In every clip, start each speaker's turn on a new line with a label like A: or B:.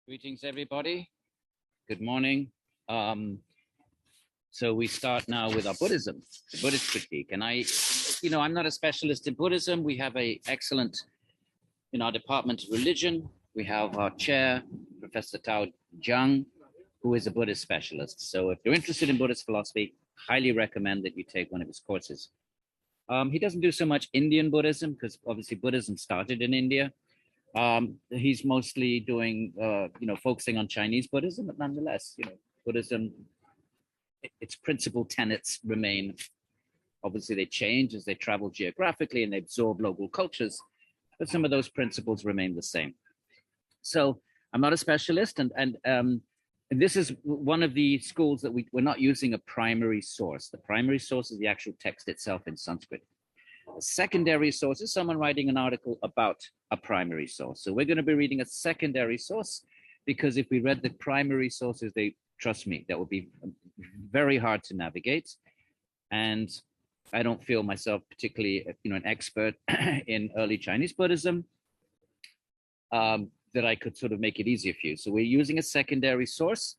A: Greetings, everybody. Good morning. So we start now with our Buddhism, the Buddhist critique. And I'm not a specialist in Buddhism. We have an excellent, in our department of religion, we have our chair, Professor Tao Jiang, who is a Buddhist specialist. So if you're interested in Buddhist philosophy, highly recommend that you take one of his courses. He doesn't do so much Indian Buddhism because obviously Buddhism started in India. He's mostly doing, focusing on Chinese Buddhism, but nonetheless, Buddhism, its principal tenets remain. Obviously, they change as they travel geographically and they absorb local cultures, but some of those principles remain the same. So I'm not a specialist, and this is one of the schools that we're not using a primary source. The primary source is the actual text itself in Sanskrit. A secondary source is someone writing an article about a primary source. So we're going to be reading a secondary source, because if we read the primary sources, trust me, that would be very hard to navigate. And I don't feel myself particularly, an expert in early Chinese Buddhism, that I could sort of make it easier for you. So we're using a secondary source,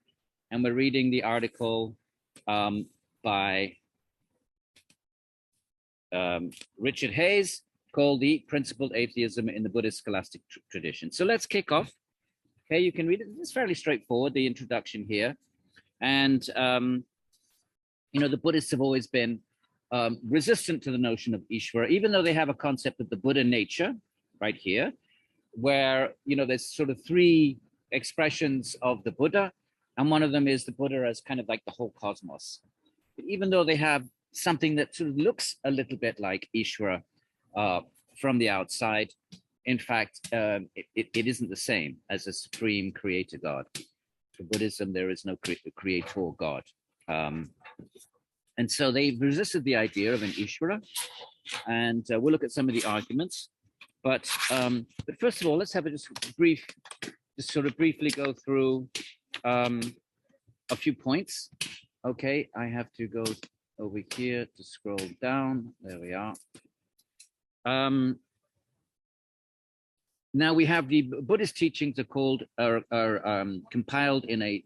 A: and we're reading the article by Richard Hayes, called The Principled Atheism in the Buddhist Scholastic Tradition. So let's kick off. Okay, you can read it. It's fairly straightforward, the introduction here. And, the Buddhists have always been resistant to the notion of Ishvara, even though they have a concept of the Buddha nature right here, where, there's sort of three expressions of the Buddha, and one of them is the Buddha as kind of like the whole cosmos. But even though they have something that sort of looks a little bit like Ishvara from the outside, in fact, it isn't the same as a supreme creator God. For Buddhism, there is no creator God. And so they resisted the idea of an Ishvara, and we'll look at some of the arguments. But first of all, let's have just briefly go through a few points. Okay, I have to go over here to scroll down. There we are. Now we have the Buddhist teachings are compiled in a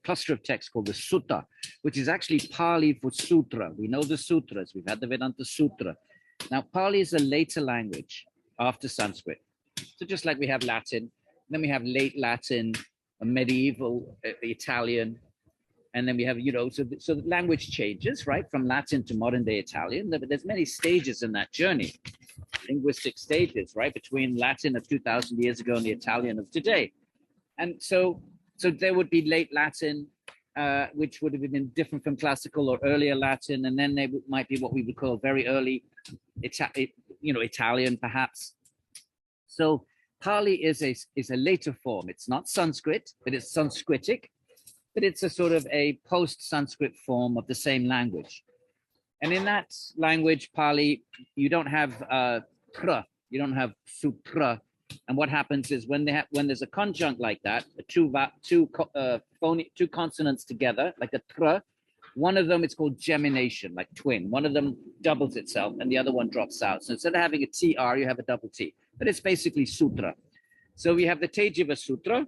A: cluster of texts called the Sutta, which is actually Pali for Sutra. We know the sutras. We've had the Vedanta Sutra. Now, Pali is a later language after Sanskrit. So just like we have Latin, then we have late Latin, a medieval Italian, and then we have, so the language changes, right, from Latin to modern day Italian. There's many stages in that journey, linguistic stages, right, between Latin of 2,000 years ago and the Italian of today. And so there would be late Latin, which would have been different from classical or earlier Latin, and then there might be what we would call very early, Italian perhaps. So Pali is a later form. It's not Sanskrit, but it's Sanskritic. But it's a sort of a post-Sanskrit form of the same language. And in that language, Pali, you don't have tra, you don't have sutra. And what happens is when there's a conjunct like that, two consonants together, like a tra, one of them is called gemination, like twin. One of them doubles itself and the other one drops out. So instead of having a TR, you have a double T. But it's basically sutra. So we have the Tejiva Sutra,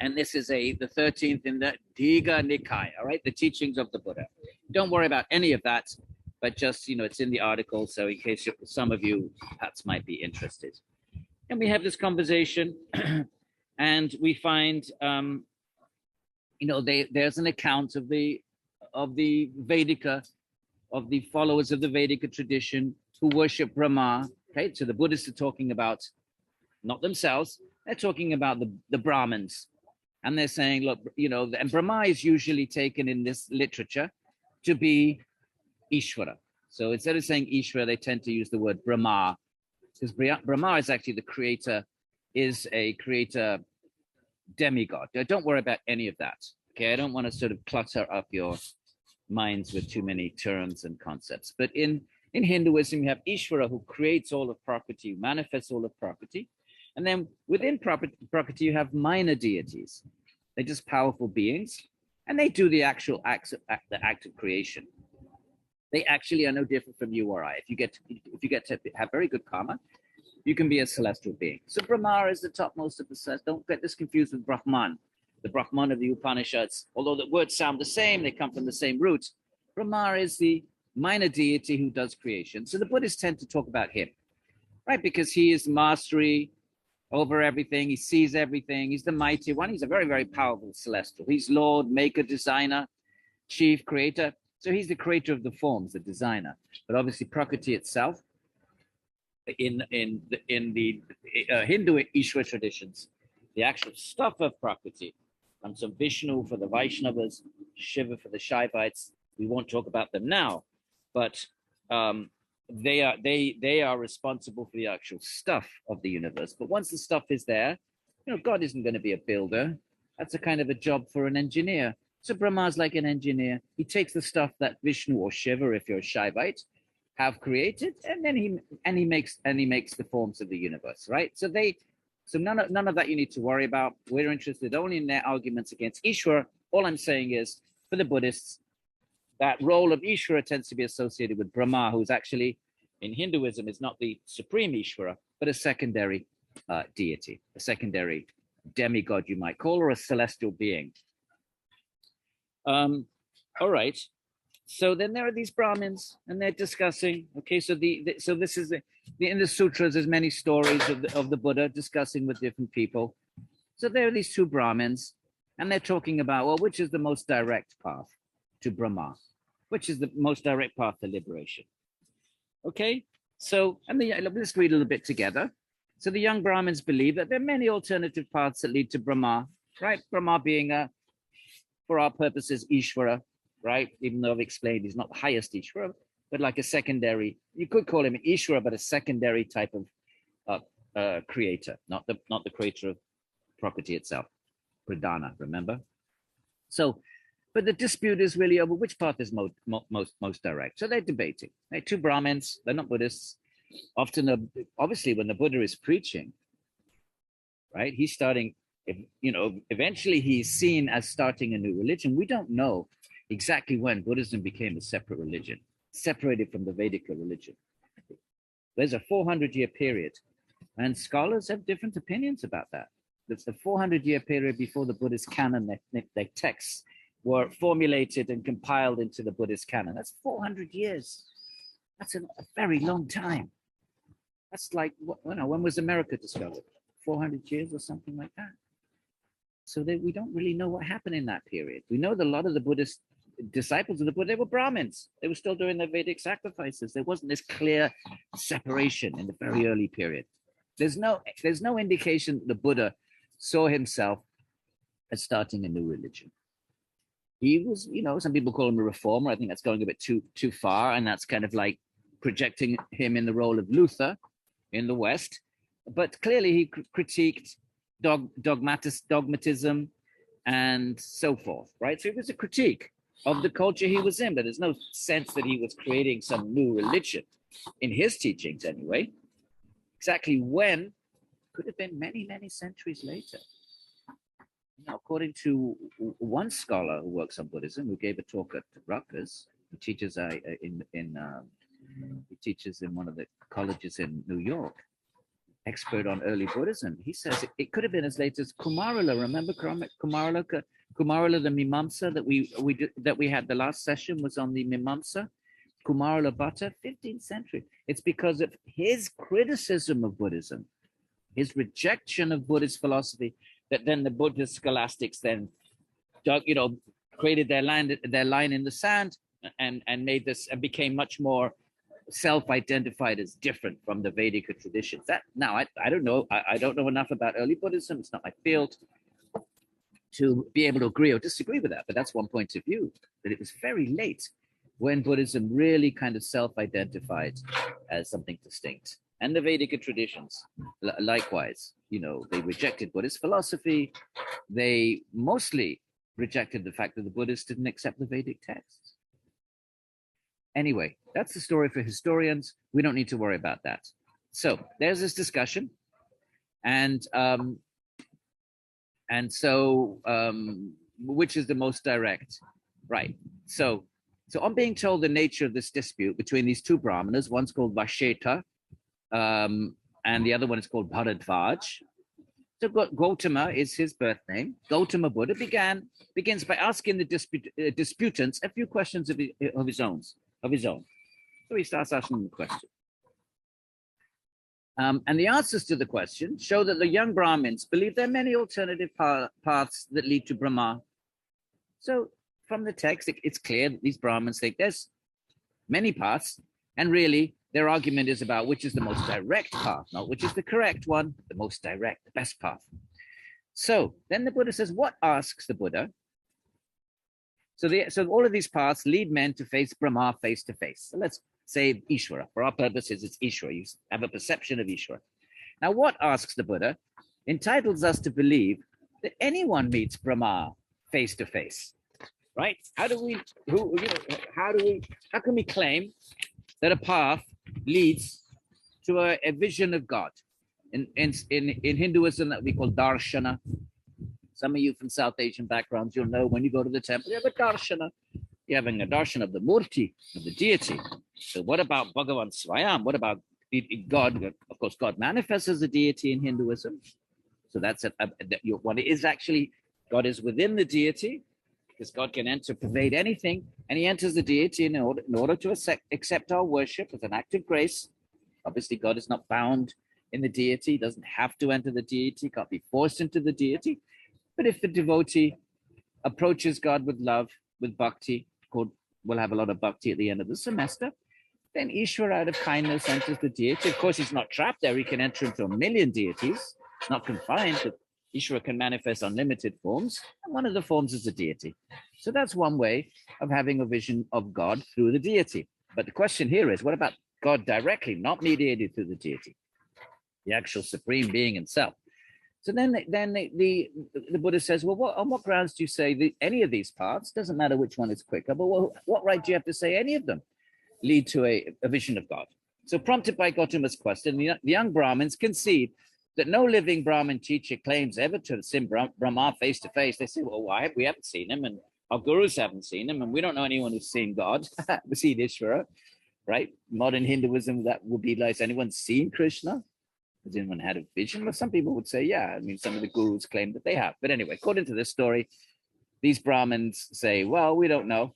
A: and this is the 13th in the Digha Nikaya, all right, the teachings of the Buddha. Don't worry about any of that, but just, it's in the article, so in case some of you perhaps might be interested. And we have this conversation, and we find, there's an account of the Vedika, of the followers of the Vedika tradition who worship Brahma, okay? So the Buddhists are talking about, not themselves, they're talking about the Brahmins. And they're saying, look, and Brahma is usually taken in this literature to be Ishvara. So instead of saying Ishvara, they tend to use the word Brahma, because Brahma is actually is a creator demigod. Don't worry about any of that. Okay, I don't want to sort of clutter up your minds with too many terms and concepts. But in Hinduism, you have Ishvara, who creates all of Prakriti, who manifests all of Prakriti. And then within Prakriti, you have minor deities. They're just powerful beings, and they do the actual act of creation. They actually are no different from you or I. If you get to have very good karma, you can be a celestial being. So Brahma is the topmost of the celestial. Don't get this confused with Brahman, the Brahman of the Upanishads. Although the words sound the same, they come from the same root. Brahma is the minor deity who does creation. So the Buddhists tend to talk about him, right? Because he is mastery over everything. He sees everything. He's the mighty one. He's a very, very powerful celestial. He's Lord, maker, designer, chief, creator. So he's the creator of the forms, the designer. But obviously Prakriti itself, in the Hindu Ishvara traditions, the actual stuff of Prakriti comes from Vishnu for the Vaishnavas, Shiva for the Shaivites. We won't talk about them now, but they are responsible for the actual stuff of the universe. But once the stuff is there, God isn't going to be a builder. That's a kind of a job for an engineer. So Brahma's like an engineer. He takes the stuff that Vishnu or Shiva, if you're a Shaivite, have created, and then he makes the forms of the universe, right? So none of that you need to worry about. We're interested only in their arguments against Ishvara. All I'm saying is, for the Buddhists, that role of Ishvara tends to be associated with Brahma, who's actually, in Hinduism, is not the supreme Ishvara, but a secondary deity, a secondary demigod, you might call, or a celestial being. All right. So then there are these Brahmins, and they're discussing. Okay, so so this is in the sutras. There's many stories of the Buddha discussing with different people. So there are these two Brahmins, and they're talking about, well, which is the most direct path to Brahma, which is the most direct path to liberation. Okay, so let's read a little bit together. So the young Brahmins believe that there are many alternative paths that lead to Brahma, right? Brahma being for our purposes, Ishvara, right? Even though I've explained he's not the highest Ishvara, but like a secondary, you could call him an Ishvara, but a secondary type of creator, not the creator of Prakriti itself, Pradhana, remember? So, but the dispute is really over which path is most direct. So they're debating. They're two Brahmins, they're not Buddhists. Often, obviously, when the Buddha is preaching, right, he's starting, eventually he's seen as starting a new religion. We don't know exactly when Buddhism became a separate religion, separated from the Vedic religion. There's a 400-year period, and scholars have different opinions about that. There's a 400-year period before the Buddhist canon, their texts were formulated and compiled into the Buddhist canon. That's 400 years. That's a very long time. That's like, when was America discovered? 400 years or something like that. So we don't really know what happened in that period. We know that a lot of the Buddhist disciples of the Buddha, they were Brahmins. They were still doing their Vedic sacrifices. There wasn't this clear separation in the very early period. There's no indication that the Buddha saw himself as starting a new religion. He was, some people call him a reformer. I think that's going a bit too far, and that's kind of like projecting him in the role of Luther in the West. But clearly he critiqued dogmatism and so forth, right? So it was a critique of the culture he was in, but there's no sense that he was creating some new religion in his teachings anyway. Exactly when could have been many, many centuries later. According to one scholar who works on Buddhism, who gave a talk at Rutgers, he teaches in one of the colleges in New York, expert on early Buddhism. He says it could have been as late as Kumarila. Remember Kumarila, the Mimamsa that we had the last session was on the Mimamsa. Kumarila Bhatta, 15th century. It's because of his criticism of Buddhism, his rejection of Buddhist philosophy, that then the Buddhist scholastics then created their line in the sand and made this and became much more self-identified as different from the Vedic traditions. That now I don't know. I don't know enough about early Buddhism. It's not my field to be able to agree or disagree with that. But that's one point of view, that it was very late when Buddhism really kind of self-identified as something distinct. And the Vedic traditions, likewise, they rejected Buddhist philosophy. They mostly rejected the fact that the Buddhists didn't accept the Vedic texts. Anyway, that's the story for historians. We don't need to worry about that. So there's this discussion, and so which is the most direct, right? So on being told the nature of this dispute between these two brahmanas, one's called Vasheta, and the other one is called Bharadvaj. So Gautama is his birth name. Gautama Buddha begins by asking the disputants a few questions of his own. So he starts asking them a question. And the answers to the question show that the young Brahmins believe there are many alternative paths that lead to Brahma. So from the text, it's clear that these Brahmins think there's many paths, and really their argument is about which is the most direct path, not which is the correct one, the most direct, the best path. So then the Buddha says, what asks the Buddha? So all of these paths lead men to face Brahma face to face. So let's say Ishvara. For our purposes, it's Ishvara. You have a perception of Ishvara. Now, what asks the Buddha entitles us to believe that anyone meets Brahma face to face, right? How can we claim that a path leads to a vision of God? In Hinduism, that we call darshana. Some of you from South Asian backgrounds, you'll know when you go to the temple, you have a darshana. You're having a darshan of the murti, of the deity. So what about Bhagavan Swayam? What about God? Of course, God manifests as a deity in Hinduism. So that's what it is actually. God is within the deity, because God can pervade anything, and he enters the deity in order to accept our worship as an act of grace. Obviously, God is not bound in the deity. He doesn't have to enter the deity, can't be forced into the deity. But if the devotee approaches God with love, with bhakti, we'll have a lot of bhakti at the end of the semester, then Ishvara, out of kindness, enters the deity. Of course, he's not trapped there. He can enter into a million deities, not confined, but Ishvara can manifest unlimited forms, and one of the forms is a deity. So that's one way of having a vision of God through the deity. But the question here is, what about God directly, not mediated through the deity, the actual supreme being himself? So then the Buddha says, well, on what grounds do you say that any of these paths, doesn't matter which one is quicker, but what right do you have to say any of them lead to a vision of God? So prompted by Gautama's question, the young Brahmins concede that no living Brahmin teacher claims ever to have seen Brahma face to face. They say, well, why? We haven't seen him, and our gurus haven't seen him, and we don't know anyone who's seen God. We see Ishvara, right? Modern Hinduism, that would be like, has anyone seen Krishna? Has anyone had a vision? Well, some people would say, yeah. I mean, some of the gurus claim that they have. But anyway, according to this story, these Brahmins say, well, we don't know.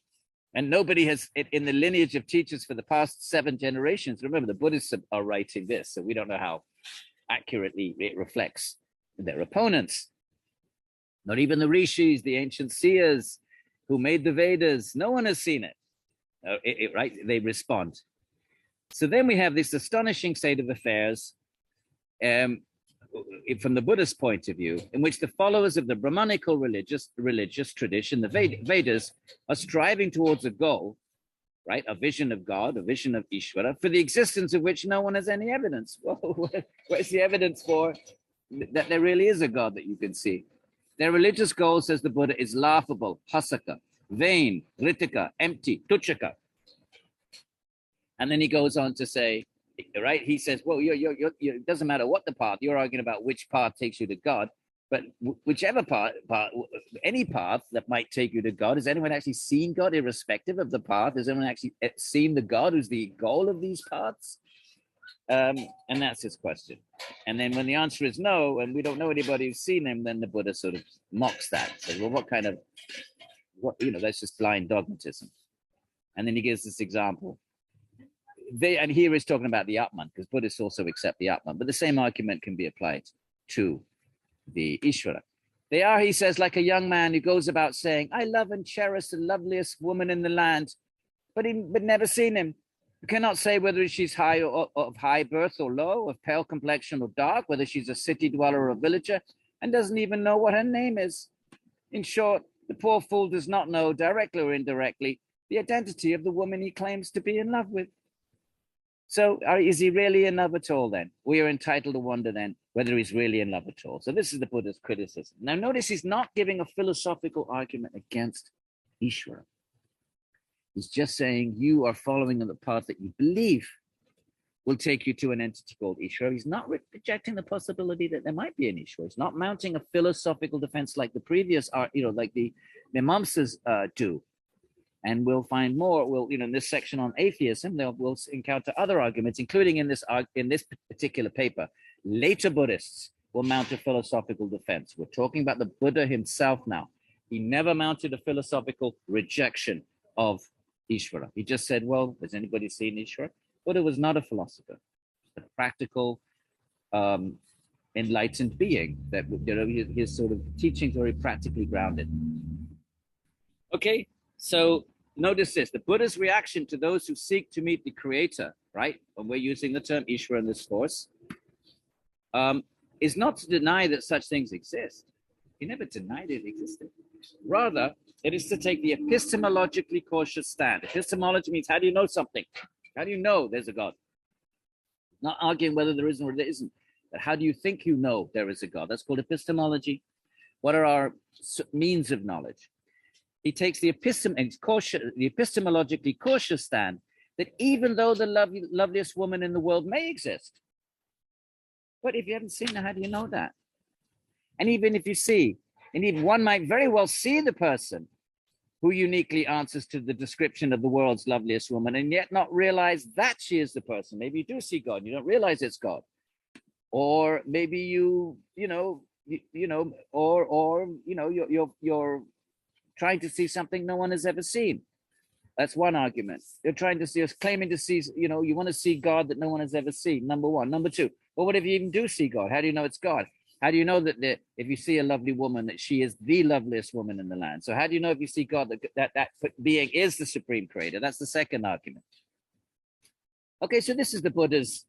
A: And nobody has, in the lineage of teachers for the past 7 generations, remember, the Buddhists are writing this, so we don't know how accurately it reflects their opponents. Not even the rishis, the ancient seers who made the Vedas, no one has seen it. Right? They respond. So then we have this astonishing state of affairs from the Buddhist point of view, in which the followers of the Brahmanical religious tradition, the Vedas, are striving towards a goal, right? A vision of God, a vision of Ishvara, for the existence of which no one has any evidence. Well, where's the evidence for that there really is a God that you can see? Their religious goal, says the Buddha, is laughable, hasaka, vain, ritika, empty, tuchaka. And then he goes on to say, right? He says, well, it doesn't matter what the path, you're arguing about which path takes you to God, but whichever path, any path that might take you to God, has anyone actually seen God irrespective of the path? Has anyone actually seen the God who's the goal of these paths? And that's his question. And then when the answer is no, and we don't know anybody who's seen him, then the Buddha sort of mocks that. Says, well, that's just blind dogmatism. And then he gives this example. And here he's talking about the Atman, because Buddhists also accept the Atman, but the same argument can be applied to the Ishvara. They are, he says, like a young man who goes about saying, I love and cherish the loveliest woman in the land, but never seen him. You cannot say whether she's high or of high birth or low, of pale complexion or dark, whether she's a city dweller or a villager, and doesn't even know what her name is. In short, the poor fool does not know, directly or indirectly, the identity of the woman he claims to be in love with. So is he really in love at all then? We are entitled to wonder then whether he's really in love at all. So this is the Buddha's criticism. Now notice he's not giving a philosophical argument against Ishvara. He's just saying you are following on the path that you believe will take you to an entity called Ishvara. He's not rejecting the possibility that there might be an Ishvara. He's not mounting a philosophical defense like the previous, like the Mimamsas do. And we'll find more. In this section on atheism, we'll encounter other arguments, including in this particular paper. Later Buddhists will mount a philosophical defense. We're talking about the Buddha himself now. He never mounted a philosophical rejection of Ishvara. He just said, well, has anybody seen Ishvara? Buddha was not a philosopher, a practical, enlightened being. That his sort of teachings are very practically grounded. Okay, so notice this: the Buddha's reaction to those who seek to meet the Creator, right? When we're using the term Ishvara in this course, is not to deny that such things exist. He never denied it existed. Rather, it is to take the epistemologically cautious stand. Epistemology means, how do you know something? How do you know there's a God? Not arguing whether there is or there isn't, but how do you think you know there is a God? That's called epistemology. What are our means of knowledge? He takes the epistemologically cautious stand that even though the loveliest woman in the world may exist, but if you haven't seen her, how do you know that? And even if you see, and even one might very well see the person who uniquely answers to the description of the world's loveliest woman, and yet not realize that she is the person. Maybe you do see God, you don't realize it's God. Or maybe you're trying to see something no one has ever seen. That's one argument. You're claiming to see, you want to see God that no one has ever seen, number one. Number two, well, what if you even do see God? How do you know it's God? How do you know that if you see a lovely woman, that she is the loveliest woman in the land? So how do you know if you see God that being is the supreme creator? That's the second argument. Okay, so this is the Buddha's.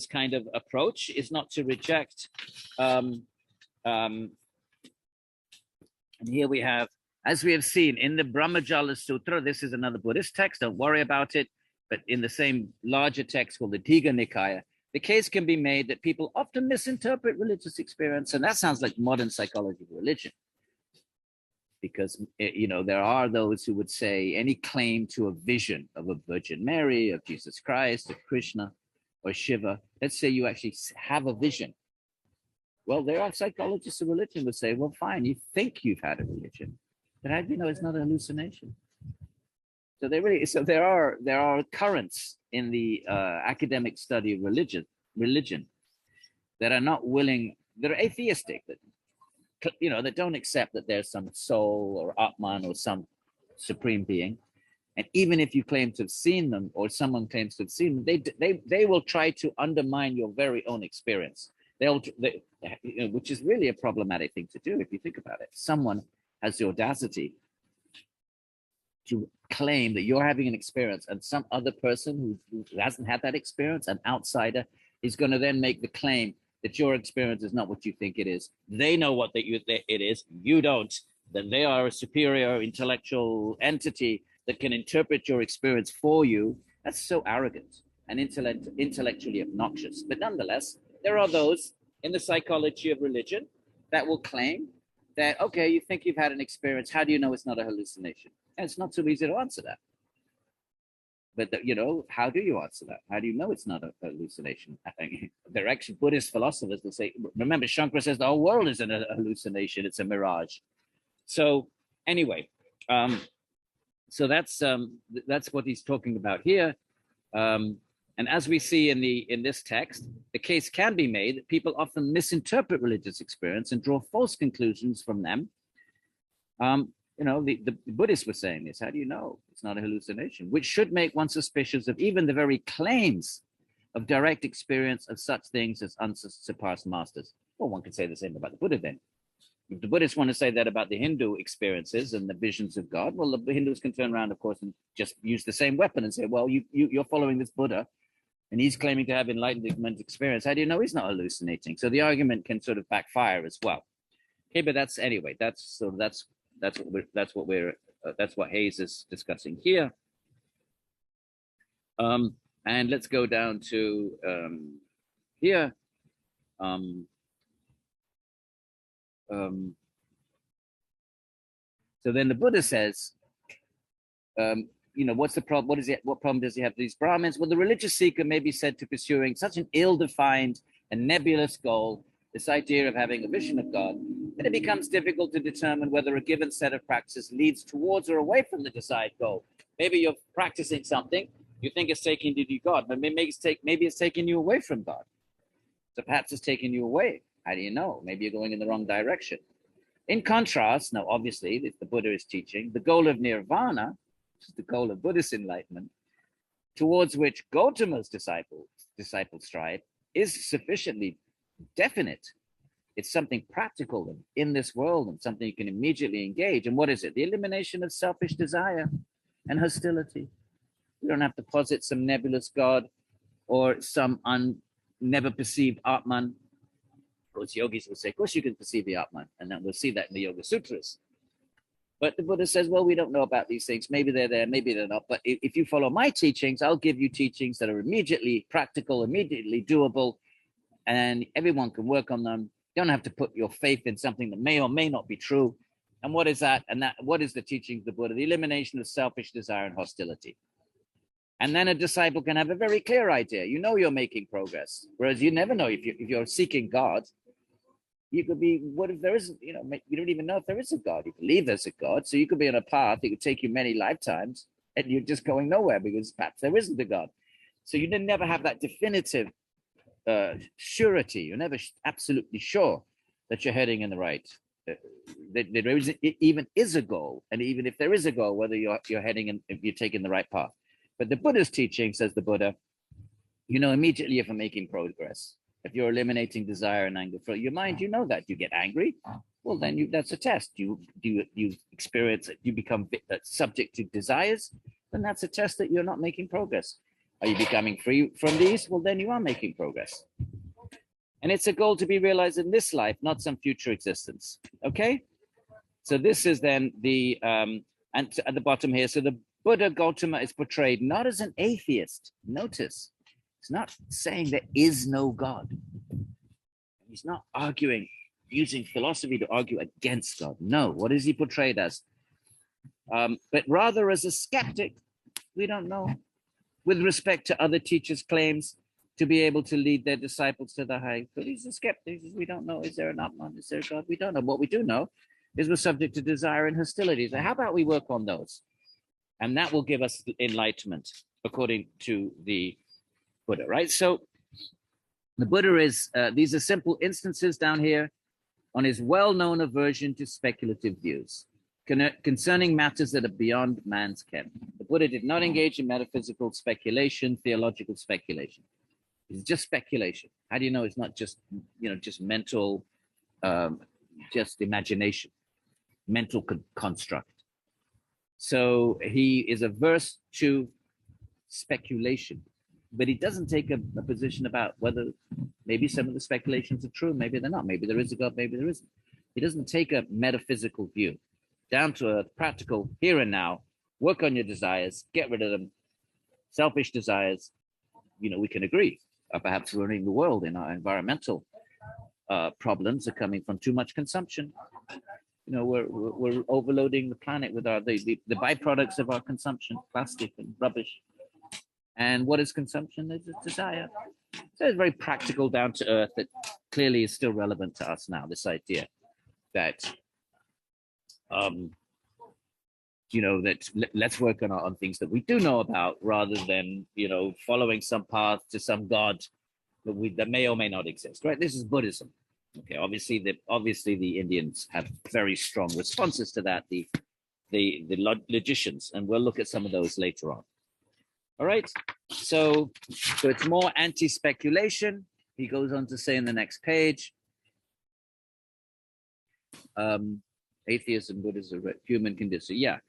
A: Kind of approach, is not to reject. And here we have, as we have seen in the Brahmajala Sutra. This is another Buddhist text. Don't worry about it. But in the same larger text called the Digha Nikaya, the case can be made that people often misinterpret religious experience, and that sounds like modern psychology of religion. Because, there are those who would say any claim to a vision of a Virgin Mary, of Jesus Christ, of Krishna, or Shiva, let's say you actually have a vision. Well, there are psychologists of religion who say, well, fine, you think you've had a religion, but how do you know it's not a hallucination? So there are currents in the academic study of religion that are not willing, that are atheistic, that don't accept that there's some soul or Atman or some supreme being. And even if you claim to have seen them, or someone claims to have seen them, they will try to undermine your very own experience. Which is really a problematic thing to do if you think about it. Someone has the audacity to claim that you're having an experience, and some other person who hasn't had that experience, an outsider, is going to then make the claim that your experience is not what you think it is. They know what it is, you don't. That they are a superior intellectual entity that can interpret your experience for you. That's so arrogant and intellectually obnoxious. But nonetheless, there are those in the psychology of religion that will claim that, okay, you think you've had an experience, how do you know it's not a hallucination? And it's not so easy to answer that. But, how do you answer that? How do you know it's not a hallucination? I think there are actually Buddhist philosophers that say, remember, Shankara says the whole world isn't a hallucination, it's a mirage. So anyway, so that's what he's talking about here. And as we see in this text, the case can be made that people often misinterpret religious experience and draw false conclusions from them. The Buddhists were saying this. How do you know it's not a hallucination? Which should make one suspicious of even the very claims of direct experience of such things as unsurpassed masters. Well, one could say the same about the Buddha then. If the Buddhists want to say that about the Hindu experiences and the visions of God, well, the Hindus can turn around, of course, and just use the same weapon and say, well, you're following this Buddha, and he's claiming to have enlightenment experience. How do you know he's not hallucinating? So the argument can sort of backfire as well. Okay, but that's what Hayes is discussing here. And let's go down to here. So then the Buddha says, what's the problem? What problem does he have with these Brahmins? Well, the religious seeker may be said to pursuing such an ill-defined and nebulous goal, this idea of having a vision of God, then it becomes difficult to determine whether a given set of practices leads towards or away from the desired goal. Maybe you're practicing something, you think it's taking you to God, but maybe it's taking you away from God. So perhaps it's taking you away. How do you know? Maybe you're going in the wrong direction. In contrast, now obviously, if the Buddha is teaching, the goal of Nirvana, which is the goal of Buddhist enlightenment, towards which Gautama's disciples strive, is sufficiently definite. It's something practical in this world and something you can immediately engage. And what is it? The elimination of selfish desire and hostility. We don't have to posit some nebulous God or some never perceived Atman. Of course, yogis will say, of course you can perceive the Atman, and then we'll see that in the Yoga Sutras. But the Buddha says, well, we don't know about these things. Maybe they're there, maybe they're not. But if you follow my teachings, I'll give you teachings that are immediately practical, immediately doable, and everyone can work on them. You don't have to put your faith in something that may or may not be true. And what is that? And what is the teaching of the Buddha? The elimination of selfish desire and hostility. And then a disciple can have a very clear idea. You know you're making progress. Whereas you never know if you're seeking God. You could be, what if there isn't, you don't even know if there is a God. You believe there's a God. So you could be on a path, it could take you many lifetimes and you're just going nowhere because perhaps there isn't a God. So you never have that definitive surety. You're never absolutely sure that you're heading in the right, that there even is a goal. And even if there is a goal, whether you're heading in, if you're taking the right path. But the Buddha's teaching, says the Buddha, you know immediately if you're making progress. If you're eliminating desire and anger from your mind, you know that. You get angry, well, then that's a test. You experience it, you become subject to desires, then that's a test that you're not making progress. Are you becoming free from these? Well, then you are making progress. And it's a goal to be realized in this life, not some future existence. Okay? So this is then the, and at the bottom here, so the Buddha Gautama is portrayed not as an atheist. Notice, it's not saying there is no God. He's not arguing, using philosophy to argue against God. No, what is he portrayed as? But rather as a skeptic, we don't know, with respect to other teachers' claims to be able to lead their disciples to the high. But he's a skeptic. We don't know, is there an Atman? Is there a God? We don't know. What we do know is we're subject to desire and hostility. So how about we work on those? And that will give us enlightenment, according to the Buddha, right? So the Buddha is, these are simple instances down here on his well-known aversion to speculative views concerning matters that are beyond man's ken. The Buddha did not engage in metaphysical speculation, theological speculation. It's just speculation. How do you know it's not just, just mental, just imagination, mental construct? So he is averse to speculation, but he doesn't take a position about whether maybe some of the speculations are true, maybe they're not, maybe there is a God, maybe there isn't. He doesn't take a metaphysical view, down to earth, practical, here and now, work on your desires, get rid of them, selfish desires, we can agree, are perhaps ruining the world in our environmental problems are coming from too much consumption. We're overloading the planet with the byproducts of our consumption, plastic and rubbish. And what is consumption? There's a desire. So it's very practical, down to earth, that clearly is still relevant to us now, this idea that, let's work on things that we do know about rather than, following some path to some God that may or may not exist, right? This is Buddhism. Okay, obviously the Indians have very strong responses to that, the logicians, and we'll look at some of those later on. All right, so it's more anti-speculation. He goes on to say in the next page, atheism, Buddhism, human condition. Yeah,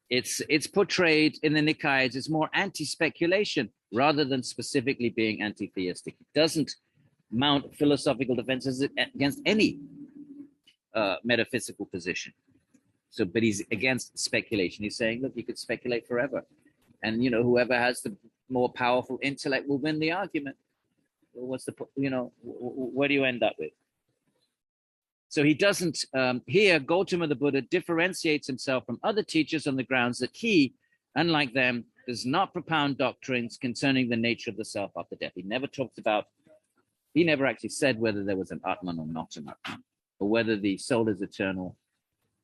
A: it's portrayed in the Nikayas as more anti-speculation rather than specifically being anti-theistic. It doesn't mount philosophical defenses against any metaphysical position. So, but he's against speculation. He's saying, look, you could speculate forever. And, whoever has the more powerful intellect will win the argument. Well, what's the, what do you end up with? So he doesn't, here, Gautama the Buddha differentiates himself from other teachers on the grounds that he, unlike them, does not propound doctrines concerning the nature of the self after death. He never talked about, he never actually said whether there was an Atman or not an Atman. or whether the soul is eternal.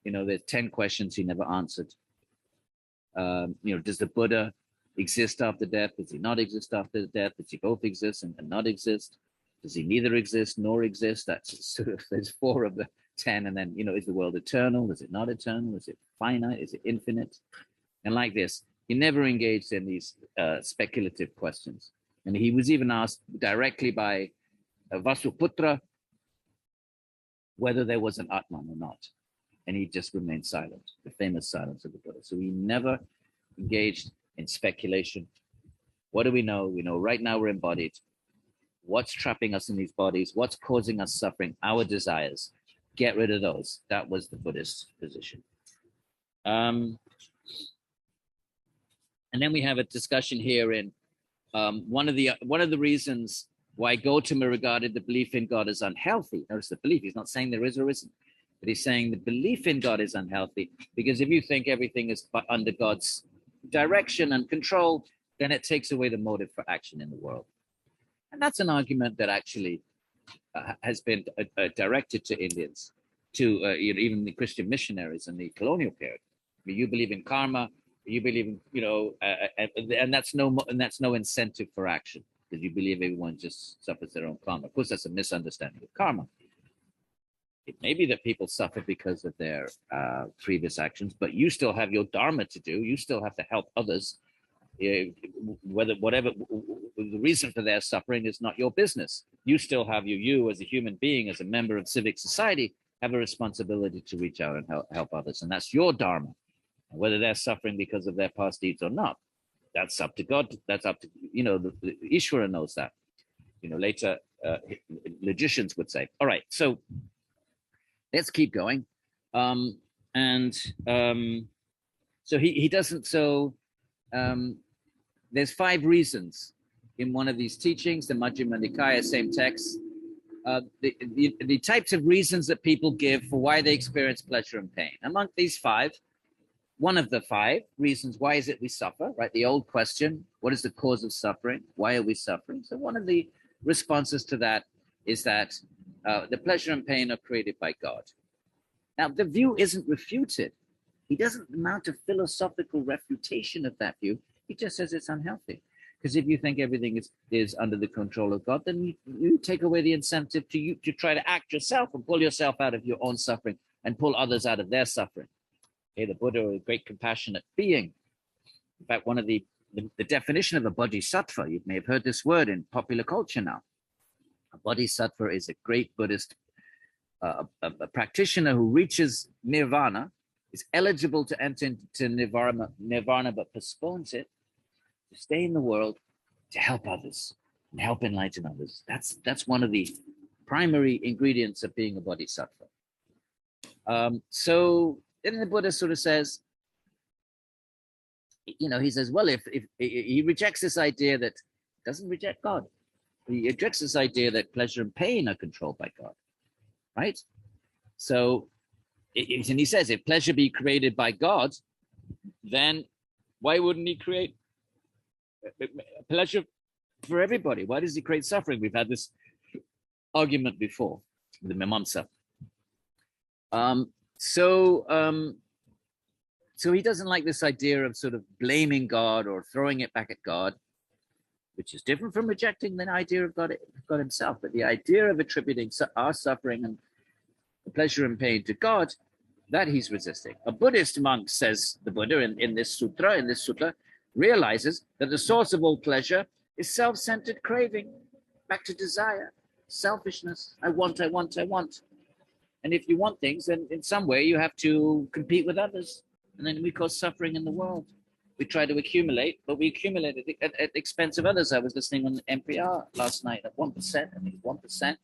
A: There's 10 questions he never answered. Does the Buddha exist after death? Does he not exist after death? Does he both exist and not exist? Does he neither exist nor exist? That's sort of, there's 4 of the 10. And then, is the world eternal? Is it not eternal? Is it finite? Is it infinite? And like this, he never engaged in these speculative questions. And he was even asked directly by Vasuputra whether there was an Atman or not. And he just remained silent, the famous silence of the Buddha. So he never engaged in speculation. What do we know? We know right now we're embodied. What's trapping us in these bodies? What's causing us suffering? Our desires. Get rid of those. That was the Buddhist position. And then we have a discussion here in one of the reasons why Gautama regarded the belief in God as unhealthy. Notice the belief. He's not saying there is or isn't, but he's saying the belief in God is unhealthy because if you think everything is under God's direction and control, then it takes away the motive for action in the world. And that's an argument that actually has been directed to Indians, to even the Christian missionaries in the colonial period. You believe in karma, you believe in, and that's no incentive for action because you believe everyone just suffers their own karma. Of course, that's a misunderstanding of karma. It may be that people suffer because of their previous actions, but you still have your dharma to do. You still have to help others. Whatever the reason for their suffering is not your business. You still have you as a human being, as a member of civic society, have a responsibility to reach out and help others, and that's your dharma. And whether they're suffering because of their past deeds or not, that's up to God. That's up to the Ishvara knows that. Later logicians would say, all right, so let's keep going. So he doesn't. So there's 5 reasons in one of these teachings, the Majjhima Nikaya, same text. The types of reasons that people give for why they experience pleasure and pain. Among these 5, one of the 5 reasons, why is it we suffer, right? The old question, what is the cause of suffering? Why are we suffering? So one of the responses to that is that the pleasure and pain are created by God. Now, the view isn't refuted. He doesn't mount a philosophical refutation of that view. He just says it's unhealthy. Because if you think everything is under the control of God, then you take away the incentive to try to act yourself and pull yourself out of your own suffering and pull others out of their suffering. Okay, the Buddha was a great compassionate being. In fact, one of the definition of a bodhisattva, you may have heard this word in popular culture now. A bodhisattva is a great Buddhist a practitioner who reaches nirvana, is eligible to enter into nirvana but postpones it, to stay in the world, to help others and help enlighten others. That's one of the primary ingredients of being a bodhisattva. So then the Buddha sort of says, he says, well, if he rejects this idea that doesn't reject God, he rejects this idea that pleasure and pain are controlled by God, right? So, and he says, if pleasure be created by God, then why wouldn't he create pleasure for everybody? Why does he create suffering? We've had this argument before, the Mimamsa. So he doesn't like this idea of sort of blaming God or throwing it back at God, which is different from rejecting the idea of God himself. But the idea of attributing our suffering and the pleasure and pain to God, that he's resisting. A Buddhist monk, says the Buddha in this sutta, realizes that the source of all pleasure is self-centered craving, back to desire, selfishness. I want. And if you want things, then in some way you have to compete with others. And then we cause suffering in the world. We try to accumulate, but we accumulate at the expense of others. I was listening on NPR last night at 1%, I think 1%.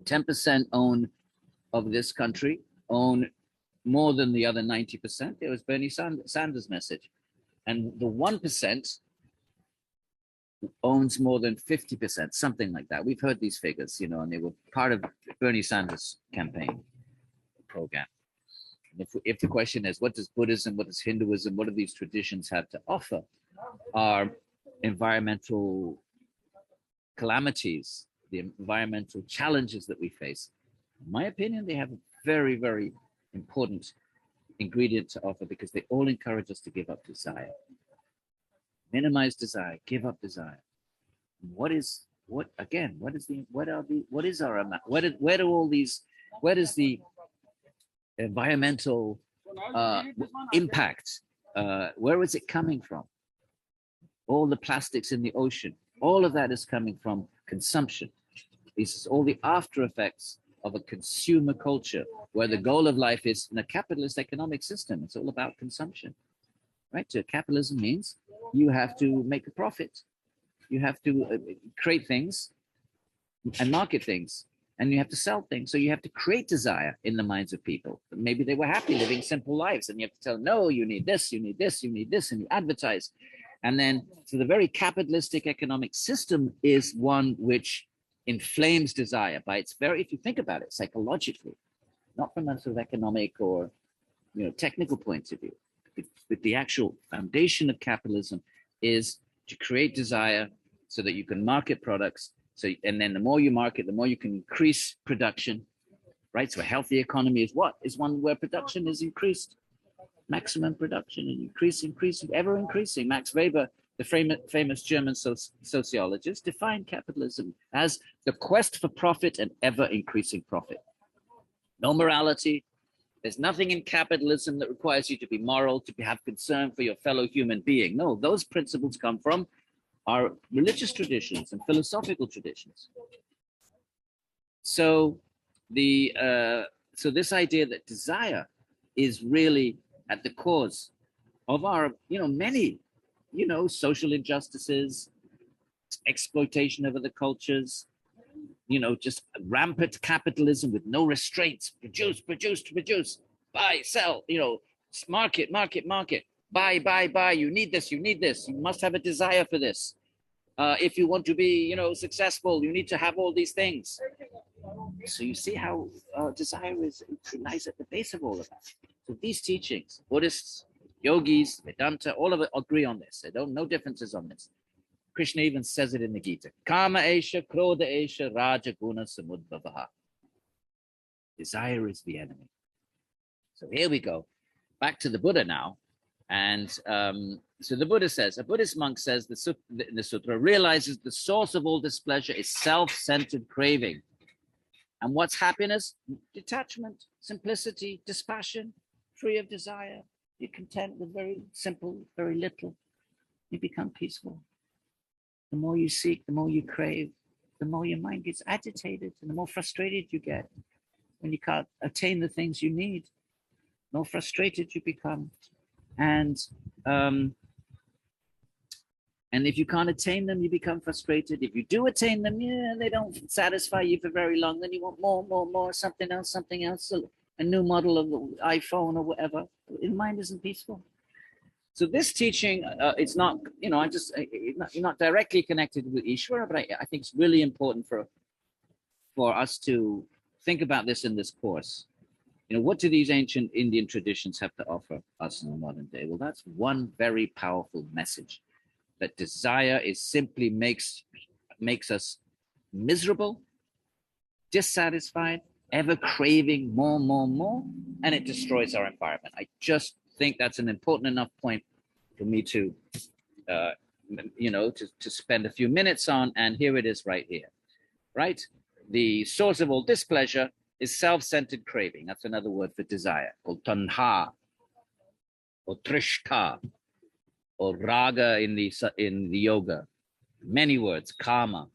A: 10% of this country own more than the other 90%. It was Bernie Sanders' message. And the 1% owns more than 50%, something like that. We've heard these figures, and they were part of Bernie Sanders' campaign program. And if the question is, what does Buddhism, what does Hinduism, what do these traditions have to offer? Are environmental calamities, the environmental challenges that we face. In my opinion, they have a very, very important ingredient to offer because they all encourage us to give up desire. Minimize desire, give up desire. What is the environmental impact? Where is it coming from? All the plastics in the ocean, all of that is coming from consumption. This is all the after effects of a consumer culture where the goal of life is in a capitalist economic system. It's all about consumption, right? So capitalism means you have to make a profit. You have to create things and market things, and you have to sell things. So you have to create desire in the minds of people. Maybe they were happy living simple lives, and you have to tell them, no, you need this, you need this, you need this, and you advertise. And then, so the very capitalistic economic system is one which inflames desire by its very, if you think about it psychologically, not from a sort of economic or technical point of view, but the actual foundation of capitalism is to create desire so that you can market products. So, and then the more you market, the more you can increase production, right? So a healthy economy is what? Is one where production is increased, maximum production, and increasing, ever increasing. Max Weber, the famous German sociologist, defined capitalism as the quest for profit and ever increasing profit. No morality. There's nothing in capitalism that requires you to be moral, to have concern for your fellow human being. No, those principles come from our religious traditions and philosophical traditions. So this idea that desire is really at the cause of our, many, social injustices, exploitation of other cultures, just rampant capitalism with no restraints, produce, buy, sell, market, buy, you need this, you must have a desire for this. If you want to be, successful, you need to have all these things. So you see how desire lies at the base of all of that. So these teachings, Buddhists, yogis, Vedanta, all of it agree on this. No differences on this. Krishna even says it in the Gita. Kama esha, krodha esha, raja guna samudbhavaha. Desire is the enemy. So here we go. Back to the Buddha now. And so the Buddha says, a Buddhist monk says, the sutra realizes the source of all displeasure is self-centered craving. And what's happiness? Detachment, simplicity, dispassion, free of desire. You're content with very simple, very little. You become peaceful. The more you seek, the more you crave, the more your mind gets agitated and the more frustrated you get when you can't attain the things you need. The more frustrated you become. And if you can't attain them, you become frustrated. If you do attain them, they don't satisfy you for very long. Then you want more, something else, a new model of the iPhone or whatever. Your mind isn't peaceful. So this teaching, it's not, not directly connected with Ishvara, but I think it's really important for us to think about this in this course. What do these ancient Indian traditions have to offer us in the modern day? Well, that's one very powerful message, that desire is simply makes us miserable, dissatisfied, ever craving more, and it destroys our environment. I just think that's an important enough point for me to, to spend a few minutes on, and here it is right here, right? The source of all displeasure is self-centered craving. That's another word for desire, called tanha, or trishta, or raga in the yoga. Many words, karma.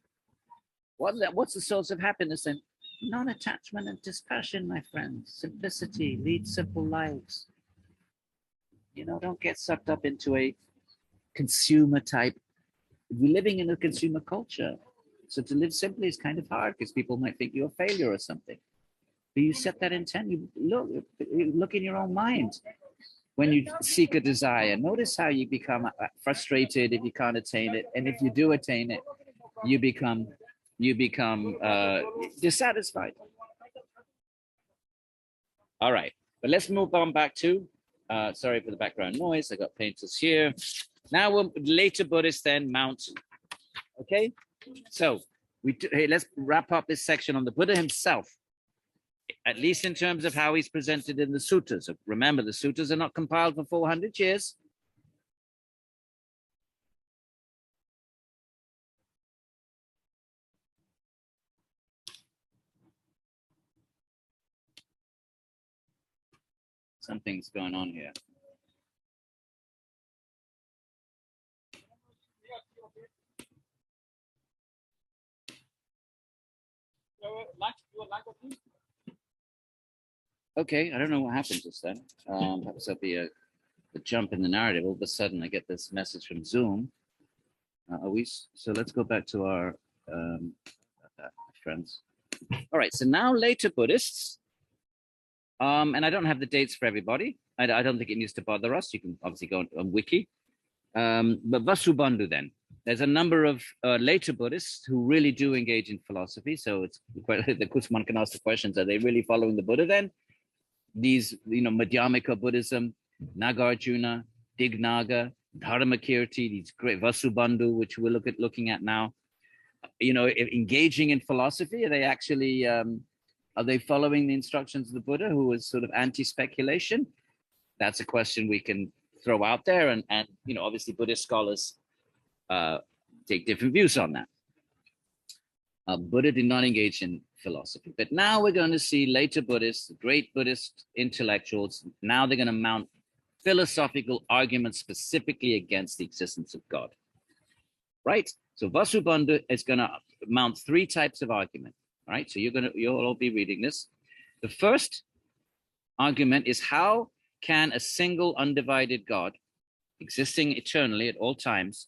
A: What's the source of happiness then? Non-attachment and dispassion, my friends. Simplicity, lead simple lives. Don't get sucked up into a consumer type. We're living in a consumer culture. So to live simply is kind of hard because people might think you're a failure or something. But you set that intent, you look in your own mind. When you seek a desire, notice how you become frustrated if you can't attain it. And if you do attain it, you become dissatisfied. All right, but let's move on back to, sorry for the background noise. I got painters here. Now we'll later Buddhist then mountain. Okay, so let's wrap up this section on the Buddha himself. at least in terms of how he's presented in the suttas. Remember, the suttas are not compiled for 400 years. Something's going on here. Okay, I don't know what happened just then. Perhaps there'll be a jump in the narrative. All of a sudden, I get this message from Zoom. So let's go back to our friends. All right, so now later Buddhists, and I don't have the dates for everybody. I don't think it needs to bother us. You can obviously go on Wiki. But Vasubandhu then. There's a number of later Buddhists who really do engage in philosophy. So it's quite, of course, one can ask the questions, are they really following the Buddha then? These, Madhyamika Buddhism, Nagarjuna, Dignaga, Dharmakirti, these great Vasubandhu, which we're looking at now, engaging in philosophy, are they actually, are they following the instructions of the Buddha, who was sort of anti-speculation? That's a question we can throw out there. And obviously Buddhist scholars take different views on that. Buddha did not engage in philosophy, but now we're going to see later Buddhists, great Buddhist intellectuals. Now they're going to mount philosophical arguments specifically against the existence of God, right? So Vasubandhu is going to mount three types of argument, right? So you'll all be reading this. The first argument is, how can a single undivided God, existing eternally at all times,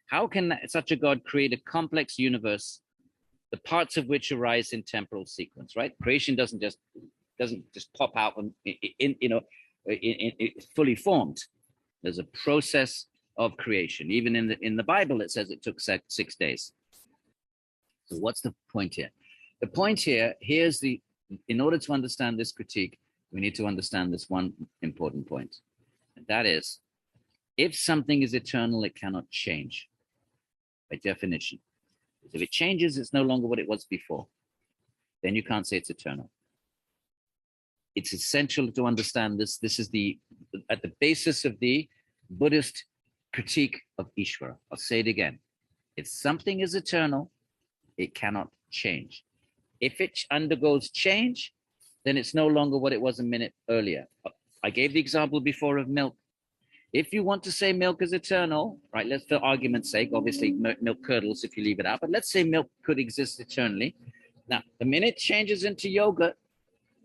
A: how can such a God create a complex universe, the parts of which arise in temporal sequence, right? Creation doesn't just pop out fully formed. There's a process of creation. Even in the Bible, it says it took 6 days. So what's the point here? The point here, in order to understand this critique, we need to understand this one important point. And that is, if something is eternal, it cannot change by definition. If it changes, it's no longer what it was before. Then you can't say it's eternal. It's essential to understand this. This is at the basis of the Buddhist critique of Ishvara. I'll say it again. If something is eternal, it cannot change. If it undergoes change, then it's no longer what it was a minute earlier. I gave the example before of milk. If you want to say milk is eternal, right, let's, for argument's sake, obviously milk curdles if you leave it out, but let's say milk could exist eternally. Now, the minute it changes into yogurt,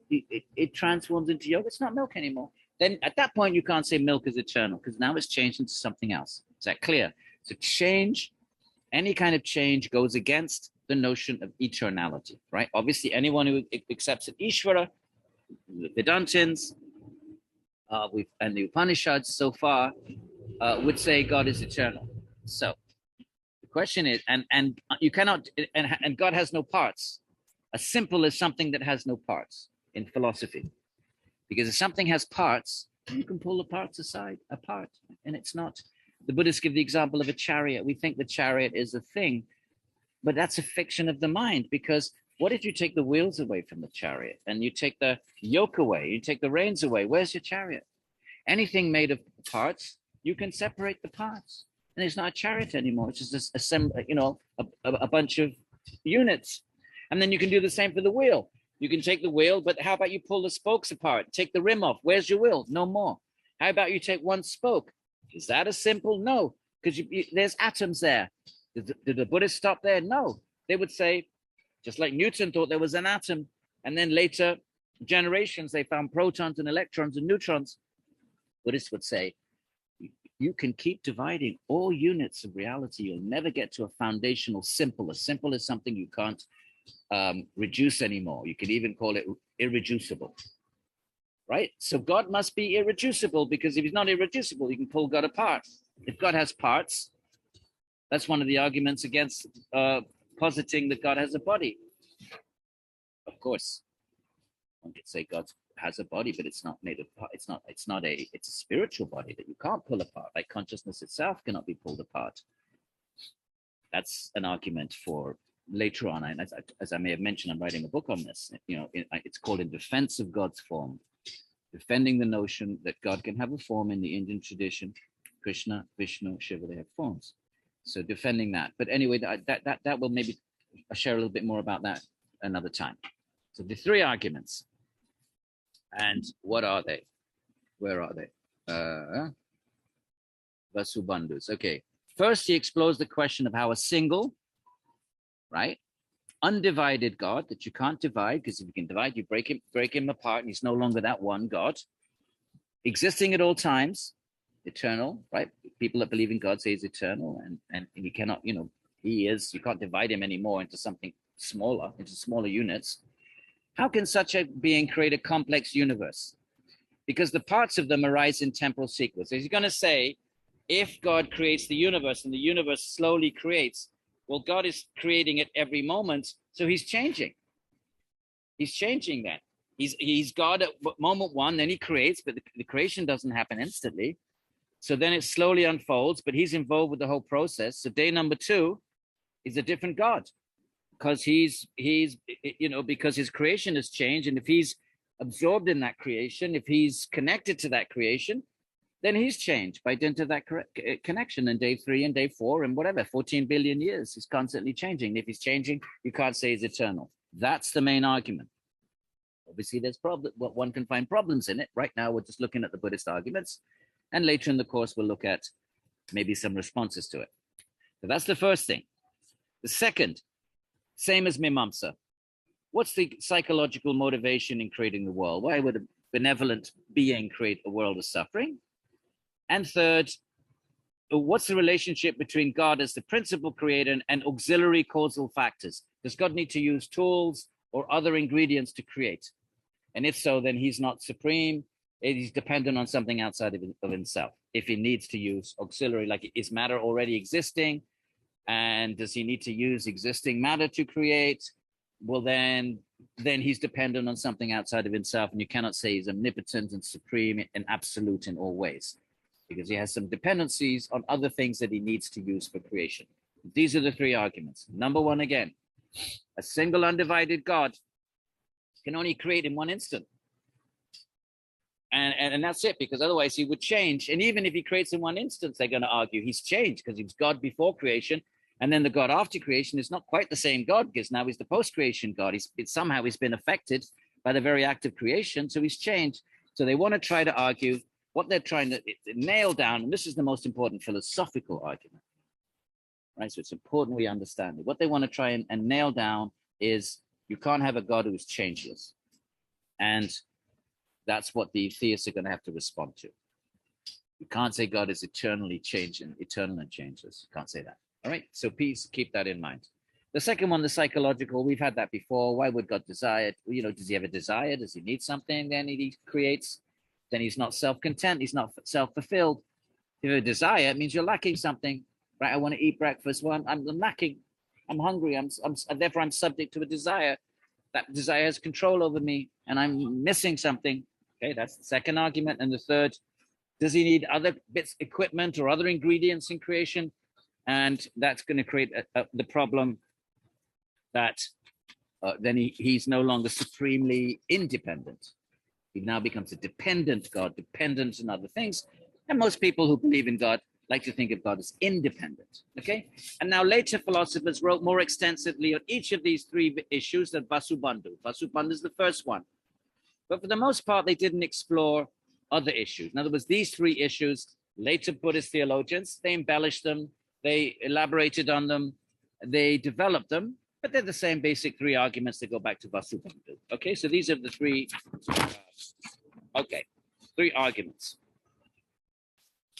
A: it transforms into yogurt. It's not milk anymore. Then at that point, you can't say milk is eternal because now it's changed into something else. Is that clear? So change, any kind of change goes against the notion of eternality, right? Obviously, anyone who accepts an Ishvara, the Vedantins, and the Upanishads so far would say God is eternal. So the question is, and you cannot, and God has no parts. A simple is something that has no parts in philosophy, because if something has parts, you can pull the parts apart, and it's not. The Buddhists give the example of a chariot. We think the chariot is a thing, but that's a fiction of the mind, because what if you take the wheels away from the chariot and you take the yoke away, you take the reins away? Where's your chariot? Anything made of parts, you can separate the parts, and it's not a chariot anymore. It's just a bunch of units. And then you can do the same for the wheel. You can take the wheel, but how about you pull the spokes apart, take the rim off? Where's your wheel? No more. How about you take one spoke? Is that a simple? No, because there's atoms there. Did the Buddhists stop there? No. They would say, just like Newton thought there was an atom, and then later generations, they found protons and electrons and neutrons. Buddhists would say, you can keep dividing all units of reality. You'll never get to a foundational simple. A simple is something you can't reduce anymore. You can even call it irreducible, right? So God must be irreducible, because if he's not irreducible, you can pull God apart. If God has parts, that's one of the arguments against positing that God has a body. Of course, one could say God has a body, but it's not made of part. It's a spiritual body that you can't pull apart. Like consciousness itself cannot be pulled apart. That's an argument for later on, and as I may have mentioned, I'm writing a book on this. It's called In Defense of God's Form, defending the notion that God can have a form in the Indian tradition. Krishna, Vishnu, Shiva, they have forms. So defending that. But anyway, that will maybe I'll share a little bit more about that another time. So the three arguments. And what are they? Where are they? Vasubandhus. Okay. First, he explores the question of how a single, right, undivided God that you can't divide, because if you can divide, you break him apart, and he's no longer that one God, existing at all times, eternal, right? People that believe in God say he's eternal, and you cannot, he is, you can't divide him anymore into something smaller, into smaller units. How can such a being create a complex universe? Because the parts of them arise in temporal sequence. So he's going to say, if God creates the universe and the universe slowly creates, well, God is creating it every moment, so he's changing. He's changing that. He's God at moment one, then he creates, but the creation doesn't happen instantly. So then it slowly unfolds, but he's involved with the whole process. So day number 2 is a different God, because he's because his creation has changed, and if he's absorbed in that creation, if he's connected to that creation, then he's changed by dint of that connection. And day 3 and day 4 and whatever, 14 billion years, he's constantly changing. And if he's changing, you can't say he's eternal. That's the main argument. Obviously, there's one can find problems in it. Right now, we're just looking at the Buddhist arguments. And later in the course, we'll look at maybe some responses to it. So that's the first thing. The second, same as Mimamsa. What's the psychological motivation in creating the world? Why would a benevolent being create a world of suffering? And third, what's the relationship between God as the principal creator and auxiliary causal factors? Does God need to use tools or other ingredients to create? And if so, then he's not supreme. He's dependent on something outside of himself. If he needs to use auxiliary, like is matter already existing? And does he need to use existing matter to create? Well, then he's dependent on something outside of himself. And you cannot say he's omnipotent and supreme and absolute in all ways, because he has some dependencies on other things that he needs to use for creation. These are the three arguments. Number 1, again, a single undivided God can only create in one instant. And that's it, because otherwise he would change. And even if he creates in one instance, they're going to argue he's changed, because he was God before creation. And then the God after creation is not quite the same God, because now he's the post-creation God. Somehow he's been affected by the very act of creation, so he's changed. So they want to try to argue what they're trying to nail down, and this is the most important philosophical argument, right? So it's important we understand it. What they want to try and nail down is you can't have a God who's changeless. And that's what the theists are going to have to respond to. You can't say God is eternally changing, eternal and changeless. You can't say that. All right, so please keep that in mind. The second one, the psychological, we've had that before. Why would God desire? Does he have a desire? Does he need something? Then he creates. Then he's not self-content. He's not self-fulfilled. If you have a desire, it means you're lacking something, right? I want to eat breakfast. Well, I'm lacking. I'm hungry. Therefore, I'm subject to a desire. That desire has control over me, and I'm missing something. Okay, that's the second argument. And the third, does he need other bits, equipment, or other ingredients in creation? And that's going to create the problem that then he's no longer supremely independent. He now becomes a dependent God, dependent on other things. And most people who believe in God like to think of God as independent. Okay? And now later philosophers wrote more extensively on each of these three issues than Vasubandhu. Vasubandhu is the first one. But for the most part, they didn't explore other issues. In other words, these three issues, later Buddhist theologians, they embellished them, they elaborated on them, they developed them, but they're the same basic three arguments that go back to Vasubandhu. Okay, so these are the three, three arguments.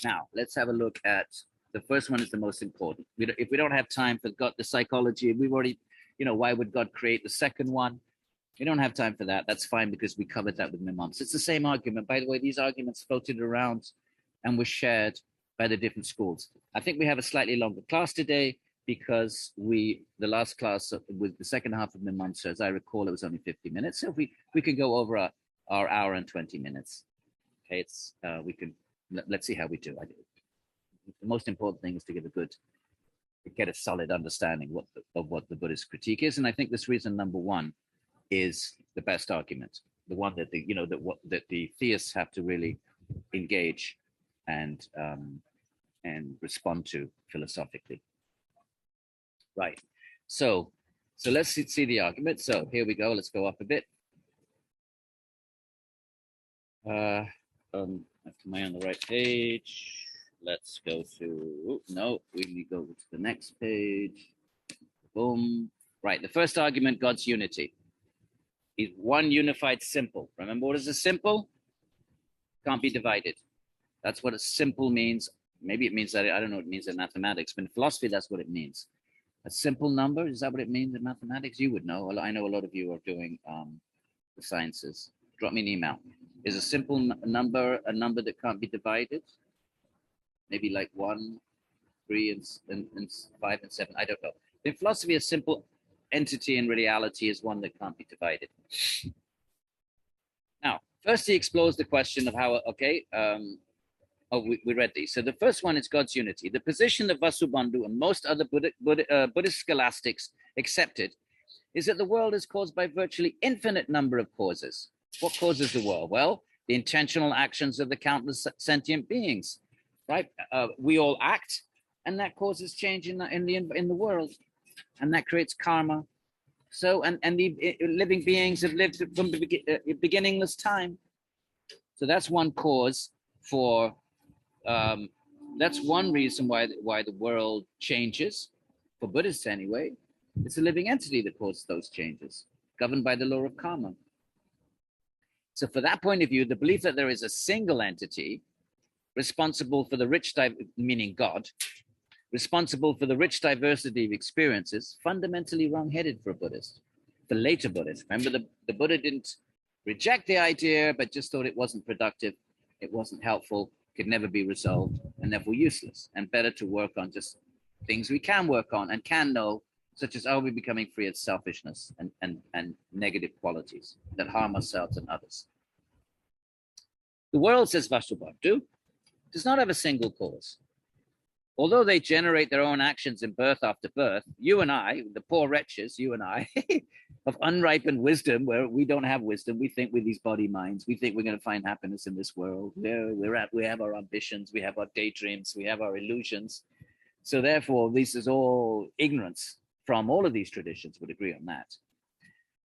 A: Now, let's have a look at, the first one is the most important. If we don't have time for God, the psychology, we've already, why would God create? The second one, we don't have time for that. That's fine, because we covered that with Mimamsa. It's the same argument. By the way, these arguments floated around and were shared by the different schools. I think we have a slightly longer class today, because the last class with the second half of Mimamsa, as I recall, it was only 50 minutes. So if we can go over our hour and 20 minutes. Okay, let's see how we do. The most important thing is to give a good get a solid understanding of what the Buddhist critique is. And I think this reason number one is the best argument, the one that that the theists have to really engage and respond to philosophically. Right. So let's see the argument. So here we go. Let's go up a bit. Am I on the right page? Let's go to, no, we go to the next page. Boom. Right, the first argument, God's unity. He's one unified simple. Remember, what is a simple? Can't be divided. That's what a simple means. Maybe it means that, I don't know what it means in mathematics, but in philosophy, that's what it means. A simple number, is that what it means in mathematics? You would know. I know a lot of you are doing the sciences. Drop me an email. Is a simple number a number that can't be divided? Maybe like 1, 3, and 5 and 7. I don't know. In philosophy, a simple entity in reality is one that can't be divided. Now, first he explores the question of how, we read these. So the first one is God's unity. The position that Vasubandhu and most other Buddhist scholastics accepted is that the world is caused by virtually infinite number of causes. What causes the world? Well, the intentional actions of the countless sentient beings. Right, we all act, and that causes change in the world, and that creates karma. So, and the living beings have lived from beginningless time. So that's one cause for. That's one reason why the world changes, for Buddhists anyway. It's a living entity that causes those changes, governed by the law of karma. So, for that point of view, the belief that there is a single entity responsible for the rich, meaning God, responsible for the rich diversity of experiences, fundamentally wrong-headed for a Buddhist, for later Buddhists. Remember, the Buddha didn't reject the idea, but just thought it wasn't productive, it wasn't helpful, could never be resolved, and therefore useless, and better to work on just things we can work on and can know, such as are we becoming free of selfishness and negative qualities that harm ourselves and others. The world, says Vasubandhu, does not have a single cause. Although they generate their own actions in birth after birth, you and I, the poor wretches, you and I, of unripened wisdom, where we don't have wisdom, we think with these body minds, we think we're going to find happiness in this world. We have our ambitions, we have our daydreams, we have our illusions. So therefore, this is all ignorance from all of these traditions, would agree on that.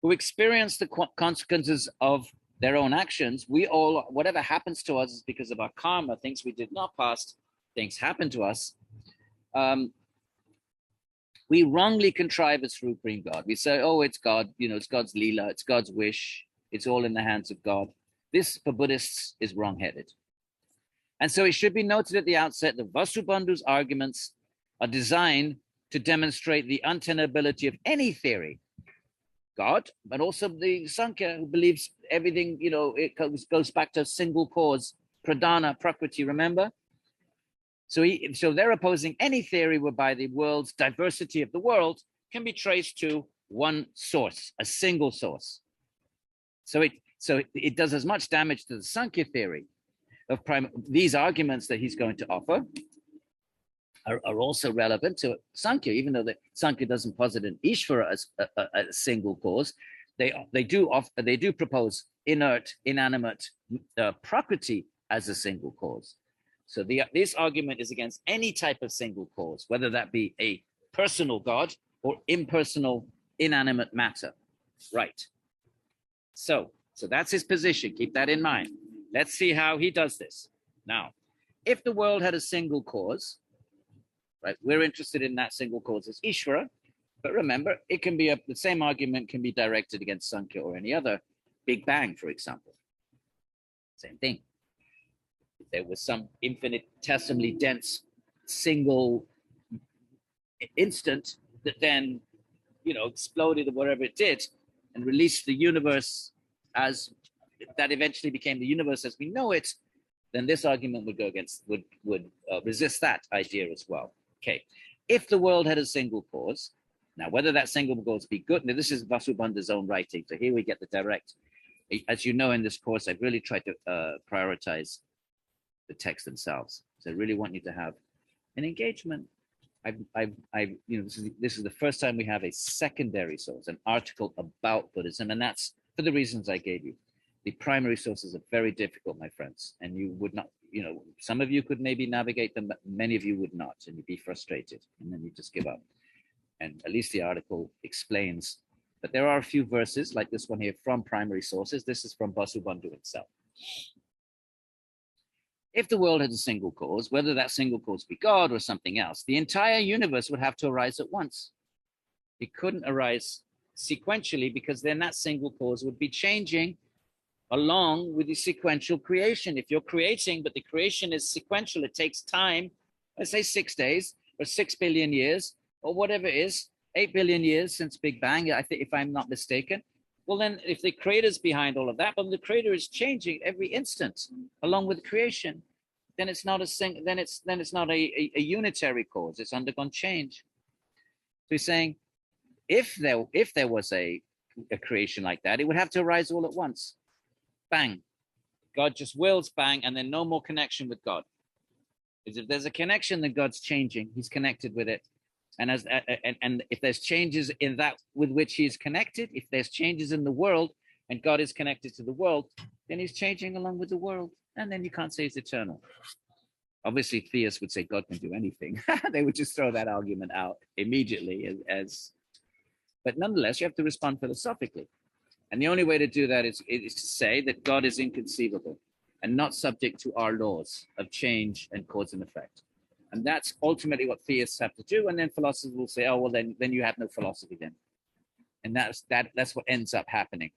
A: Who experience the consequences of their own actions, we all, whatever happens to us is because of our karma, things we did not past, things happen to us. We wrongly contrive a supreme God. We say, oh, it's God, it's God's Leela, it's God's wish, it's all in the hands of God. This, for Buddhists, is wrong-headed. And so it should be noted at the outset that Vasubandhu's arguments are designed to demonstrate the untenability of any theory, God, but also the Sankhya, who believes everything, it goes back to a single cause, pradhana, prakriti, remember? So they're opposing any theory whereby the world's diversity of the world can be traced to one source, a single source. So it does as much damage to the Sankhya theory of these arguments that he's going to offer are also relevant to Sankhya, even though the Sankhya doesn't posit an Ishvara as a single cause. They do propose inert, inanimate prakriti as a single cause. So this argument is against any type of single cause, whether that be a personal God or impersonal inanimate matter. Right. So that's his position. Keep that in mind. Let's see how he does this. Now, if the world had a single cause, right, we're interested in that single cause as Ishvara, but remember, it can be the same argument can be directed against Sankhya or any other Big Bang, for example. Same thing. If there was some infinitesimally dense single instant that then, exploded or whatever it did and released the universe as that eventually became the universe as we know it, then this argument would go against, would resist that idea as well. Okay, if the world had a single cause, now whether that single cause be good, now this is Vasubandhu's own writing, so here we get the direct. As you know, in this course, I've really tried to prioritize the texts themselves. So I really want you to have an engagement this is the first time we have a secondary source, an article about Buddhism, and that's for the reasons I gave you. The primary sources are very difficult, my friends, and you would not, some of you could maybe navigate them, but many of you would not, and you'd be frustrated, and then you just give up. And at least the article explains that there are a few verses like this one here from primary sources. This is from Vasubandhu itself. If the world has a single cause, whether that single cause be God or something else, the entire universe would have to arise at once. It couldn't arise sequentially, because then that single cause would be changing along with the sequential creation. If you're creating, but the creation is sequential, it takes time, let's say 6 days or 6 billion years or whatever it is, 8 billion years since Big Bang, I think, if I'm not mistaken. Well, then if the creator's behind all of that, but the creator is changing every instant along with creation, then it's not a unitary cause. It's undergone change. So he's saying, if there was a creation like that, it would have to arise all at once. Bang. God just wills, bang, and then no more connection with God. Because if there's a connection, then God's changing. He's connected with it. And if there's changes in that with which he's connected, if there's changes in the world and God is connected to the world, then he's changing along with the world. And then you can't say it's eternal. Obviously, theists would say God can do anything. They would just throw that argument out immediately but nonetheless, you have to respond philosophically. And the only way to do that is to say that God is inconceivable and not subject to our laws of change and cause and effect. And that's ultimately what theists have to do. And then philosophers will say, oh, well, then you have no philosophy then. And that's what ends up happening.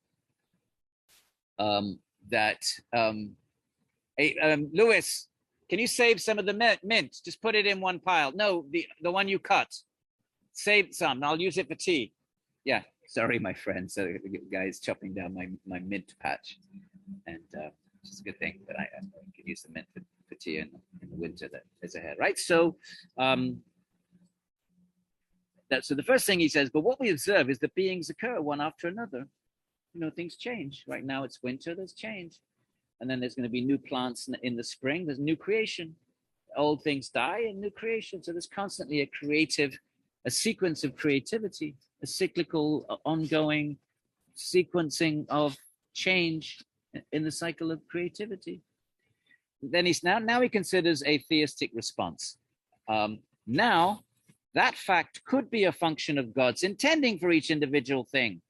A: Lewis, can you save some of the mint? Just put it in one pile. No, the one you cut. Save some. I'll use it for tea. Yeah, sorry, my friend. So the guy's chopping down my mint patch. And it's a good thing that I can use the mint for tea in the winter that is ahead, right? So so the first thing he says, but what we observe is that beings occur one after another. Things change. Right now it's winter, there's change. And then there's going to be new plants in the spring, there's new creation. Old things die and new creation. So there's constantly a sequence of creativity, a cyclical, ongoing sequencing of change in the cycle of creativity. Then now he considers a theistic response. Now, that fact could be a function of God's intending for each individual thing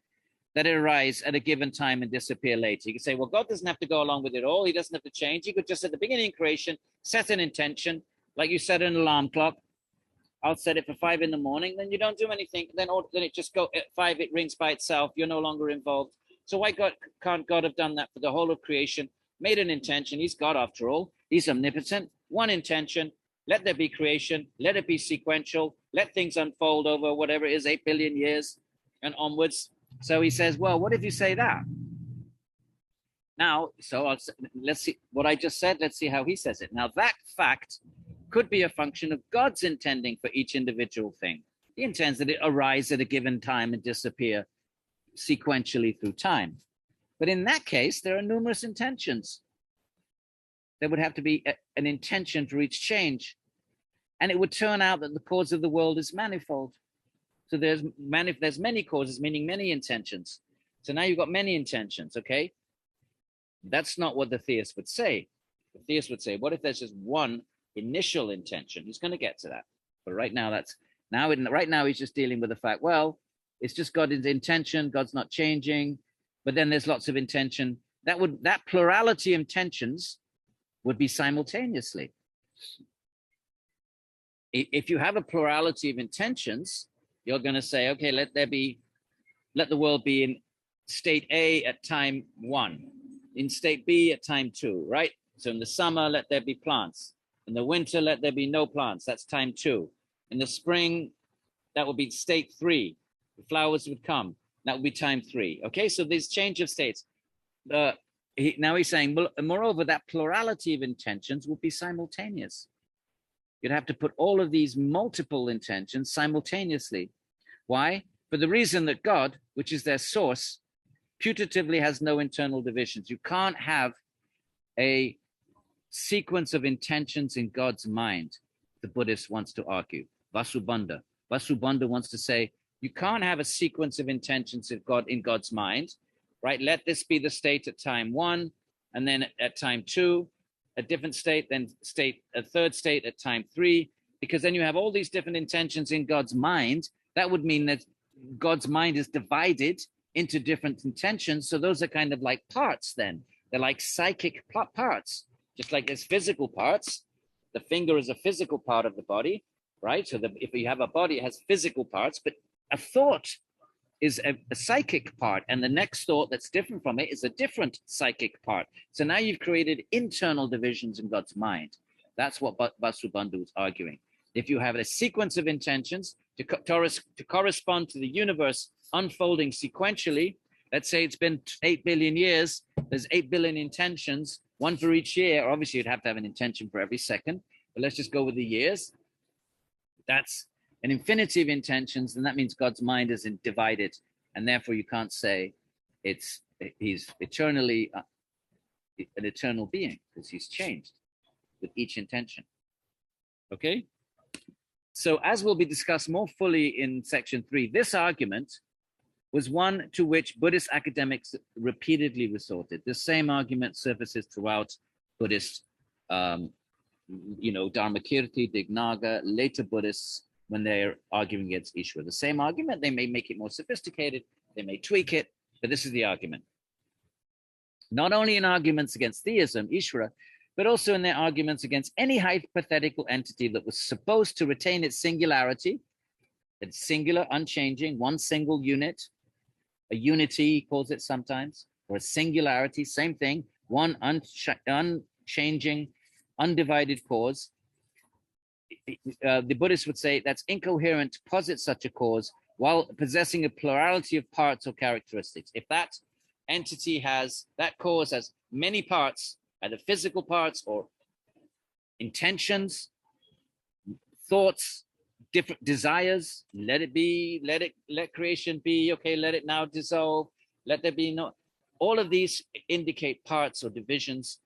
A: that it arise at a given time and disappear later. You can say, well, God doesn't have to go along with it all. He doesn't have to change. He could just, at the beginning of creation, set an intention, like you set an alarm clock. I'll set it for 5 in the morning. Then you don't do anything. Then it just go at 5. It rings by itself. You're no longer involved. So why can't God have done that for the whole of creation? Made an intention. He's God after all. He's omnipotent. One intention. Let there be creation. Let it be sequential. Let things unfold over whatever it is, 8 billion years and onwards. So he says, well, what if you say that? Now, let's see what I just said. Let's see how he says it. Now, that fact could be a function of God's intending for each individual thing. He intends that it arise at a given time and disappear sequentially through time. But in that case, there are numerous intentions. There would have to be an intention for each change. And it would turn out that the cause of the world is manifold. So there's many causes, meaning many intentions. So now you've got many intentions, okay? That's not what the theist would say. The theist would say, what if there's just one initial intention? He's going to get to that. But right now, right now he's just dealing with the fact, well, it's just God's intention. God's not changing. But then there's lots of intention. That plurality of intentions would be simultaneously. If you have a plurality of intentions, you're going to say, okay, let the world be in state A at time 1, in state B at time 2, right? So in the summer, let there be plants. In the winter, let there be no plants. That's time 2. In the spring, that would be state 3. The flowers would come. That would be time 3. Okay, so this change of states. Now he's saying, well, moreover, that plurality of intentions would be simultaneous. You'd have to put all of these multiple intentions simultaneously. Why? For the reason that God, which is their source, putatively has no internal divisions. You can't have a sequence of intentions in God's mind, the Buddhist wants to argue. Vasubandhu. Vasubandhu wants to say, you can't have a sequence of intentions of God in God's mind, right? Let this be the state at time 1, and then at time 2, a different state, then a third state at time 3, because then you have all these different intentions in God's mind. That would mean that God's mind is divided into different intentions. So those are kind of like parts then. They're like psychic parts, just like there's physical parts. The finger is a physical part of the body, right? So if you have a body, it has physical parts, but a thought is a psychic part, and the next thought that's different from it is a different psychic part. So now you've created internal divisions in God's mind. That's what Vasubandhu is arguing. If you have a sequence of intentions to correspond to the universe unfolding sequentially, let's say it's been 8 billion years, there's 8 billion intentions, one for each year. Obviously, you'd have to have an intention for every second, but let's just go with the years. That's an infinity of intentions, and that means God's mind is divided, and therefore you can't say he's eternally an eternal being, because he's changed with each intention. Okay? So as will be discussed more fully in section 3, this argument was one to which Buddhist academics repeatedly resorted. The same argument surfaces throughout Buddhist, Dharmakirti, Dignaga, later Buddhists, when they're arguing against Ishvara. The same argument, they may make it more sophisticated, they may tweak it, but this is the argument. Not only in arguments against theism, Ishvara, but also in their arguments against any hypothetical entity that was supposed to retain its singularity, its singular, unchanging, one single unit, a unity, he calls it sometimes, or a singularity, same thing, one unchanging, undivided cause. The Buddhists would say that's incoherent to posit such a cause while possessing a plurality of parts or characteristics. If that entity that cause has many parts, either physical parts or intentions, thoughts, different desires, let it be, let creation be, okay, let it now dissolve, let there be no, all of these indicate parts or divisions,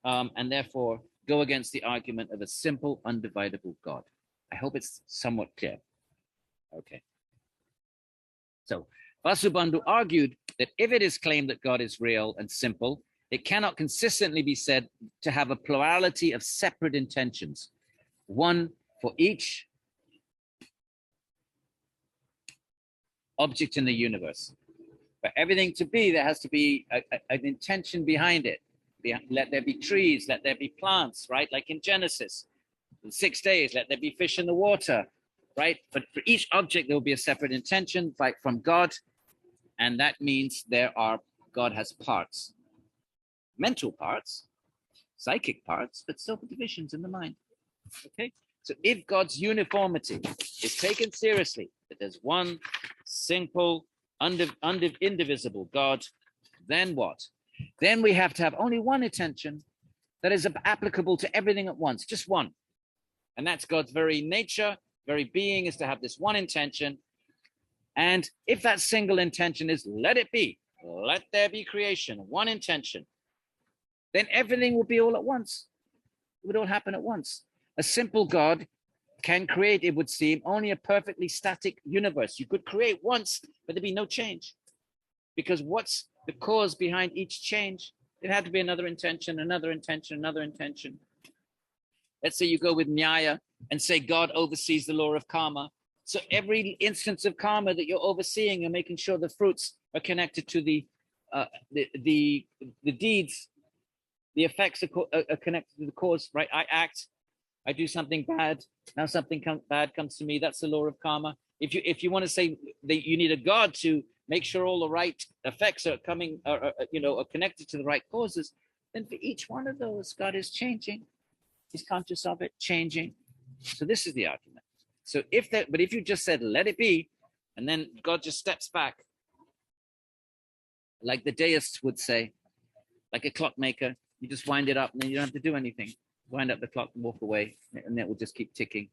A: and therefore go against the argument of a simple, undividable God. I hope it's somewhat clear. Okay. So Vasubandhu argued that if it is claimed that God is real and simple, it cannot consistently be said to have a plurality of separate intentions, one for each object in the universe. For everything to be, there has to be an intention behind it. Let there be trees, let there be plants, right? Like in Genesis, in 6 days, let there be fish in the water, right? But for each object, there will be a separate intention, like from God. And that means God has parts, mental parts, psychic parts, but still divisions in the mind. Okay? So if God's uniformity is taken seriously, that there's one simple, indivisible God, then what? Then we have to have only one intention that is applicable to everything at once, just one. And that's God's very nature, very being is to have this one intention. And if that single intention is let it be, let there be creation, one intention, then everything will be all at once. It would all happen at once. A simple God can create, it would seem, only a perfectly static universe. You could create once, but there'd be no change. Because what's the cause behind each change? It had to be another intention, another intention, another intention. Let's say you go with Nyaya and say God oversees the law of karma. So every instance of karma that you're overseeing, you're making sure the fruits are connected to the deeds. The effects are connected to the cause, right? I act, I do something bad. Now something bad comes to me. That's the law of karma. If you want to say that you need a God to make sure all the right effects are coming, are connected to the right causes, then for each one of those, God is changing. He's conscious of it, changing. So this is the argument. So if you just said, let it be, and then God just steps back, like the deists would say, like a clockmaker, you just wind it up and then you don't have to do anything. Wind up the clock and walk away, and it will just keep ticking.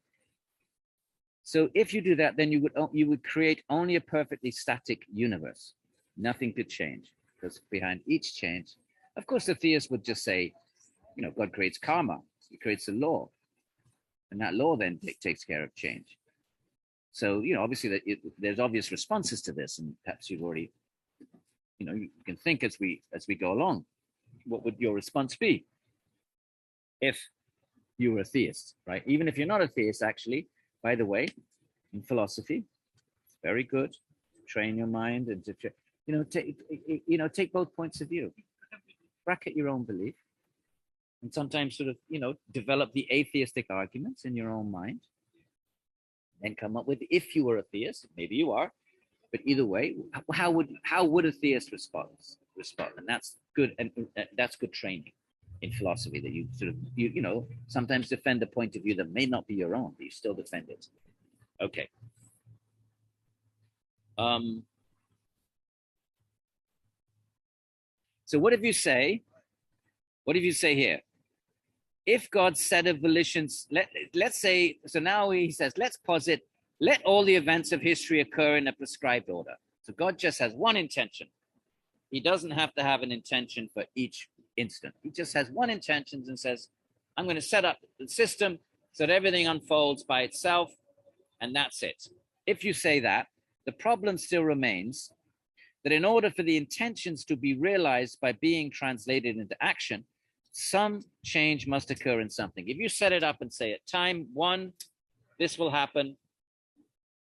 A: So if you do that, then you would create only a perfectly static universe. Nothing could change, because behind each change, of course, the theist would just say, God creates karma. He creates a law. And that law then takes care of change. So, obviously there's obvious responses to this, and perhaps you've already, you can think as we go along. What would your response be if you were a theist, right? Even if you're not a theist, actually, by the way, in philosophy, it's very good. Train your mind and take both points of view, bracket your own belief, and sometimes sort of develop the atheistic arguments in your own mind, and come up with, if you were a theist, maybe you are, but either way, how would a theist respond? And that's good, and that's good training in philosophy, that you sort of sometimes defend a point of view that may not be your own, but you still defend it. Okay. So what if you say here, if God's set of volitions, let's say, so now he says, let's posit, let all the events of history occur in a prescribed order. So God just has one intention. He doesn't have to have an intention for each instant. He just has one intention and says, I'm going to set up the system so that everything unfolds by itself, and that's it. If you say that, the problem still remains that in order for the intentions to be realized by being translated into action, some change must occur in something. If you set it up and say at time 1, this will happen,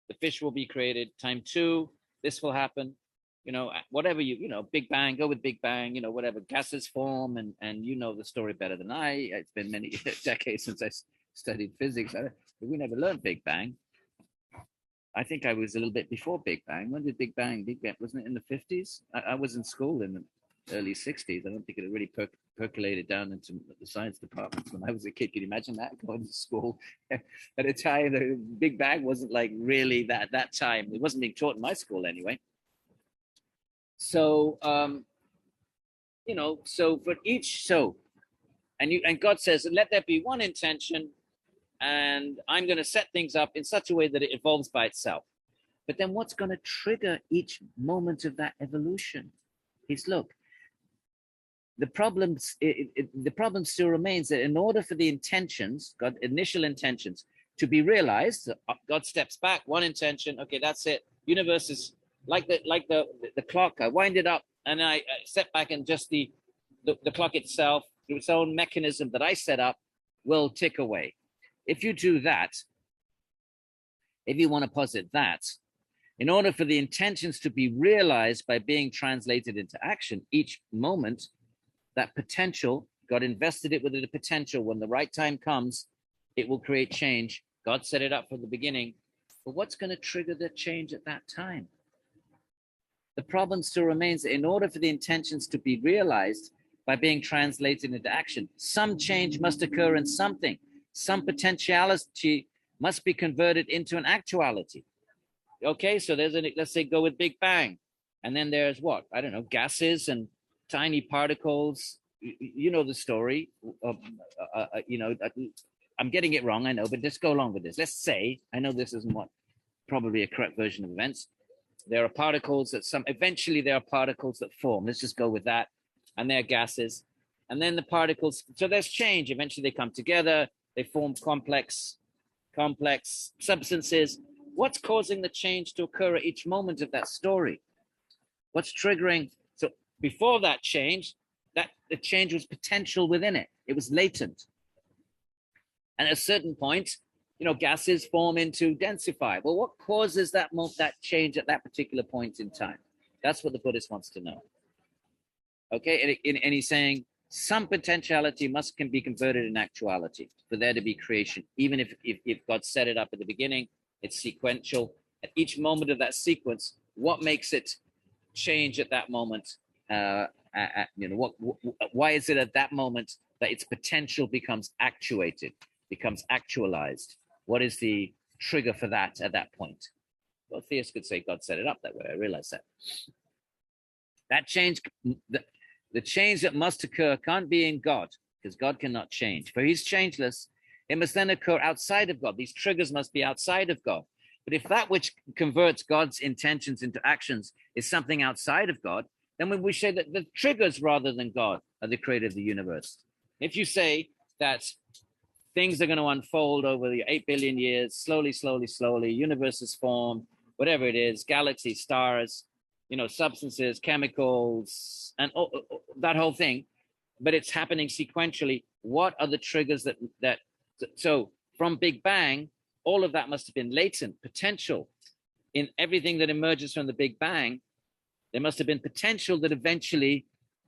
A: the fish will be created. Time 2, this will happen. Whatever Big Bang, go with Big Bang, whatever, gases form, and the story better than I. It's been many decades since I studied physics. We never learned Big Bang. I think I was a little bit before Big Bang. When did Big Bang, wasn't it in the 50s? I was in school in the early 60s. I don't think it had really percolated down into the science departments when I was a kid. Can you imagine that, going to school at a time the Big Bang wasn't like really that time. It wasn't being taught in my school anyway. So, so for each, and God says, let there be one intention, and I'm going to set things up in such a way that it evolves by itself. But then what's going to trigger each moment of that evolution is, look, the problem still remains that in order for the intentions, God's initial intentions, to be realized, God steps back, one intention, okay, that's it. Universe is like the clock. I wind it up and I step back, and just the clock itself, through its own mechanism that I set up, will tick away. If you do that, if you want to posit that, in order for the intentions to be realized by being translated into action, each moment, that potential, God invested it with the potential. When the right time comes, it will create change. God set it up from the beginning. But what's going to trigger the change at that time? The problem still remains that in order for the intentions to be realized by being translated into action, some change must occur in something. Some potentiality must be converted into an actuality. Okay, so let's say go with Big Bang. And then there's what? I don't know, gases and tiny particles. You know the story. I'm getting it wrong, I know, but let's go along with this. Let's say, I know this isn't probably a correct version of events. There are particles eventually there are particles that form. Let's just go with that. And they're gases. And then the particles, so there's change. Eventually they come together. They form complex substances. What's causing the change to occur at each moment of that story? What's triggering? So before that change, the change was potential within it. It was latent. And at a certain point, gases form into densify. Well, what causes that change at that particular point in time? That's what the Buddhist wants to know. Okay, and he's saying some potentiality can be converted in actuality for there to be creation. Even if God set it up at the beginning, it's sequential. At each moment of that sequence, what makes it change at that moment? Why is it at that moment that its potential becomes actuated, becomes actualized? What is the trigger for that at that point? Well, theists could say God set it up that way. I realize that. That change, the change that must occur can't be in God, because God cannot change. For he's changeless, it must then occur outside of God. These triggers must be outside of God. But if that which converts God's intentions into actions is something outside of God, then when we say that the triggers rather than God are the creator of the universe. If you say that things are going to unfold over the 8 billion years, slowly, slowly, slowly. Universes form, whatever it is, galaxies, stars, substances, chemicals, and that whole thing. But it's happening sequentially. What are the triggers that so from Big Bang, all of that must have been latent potential in everything that emerges from the Big Bang. There must have been potential that eventually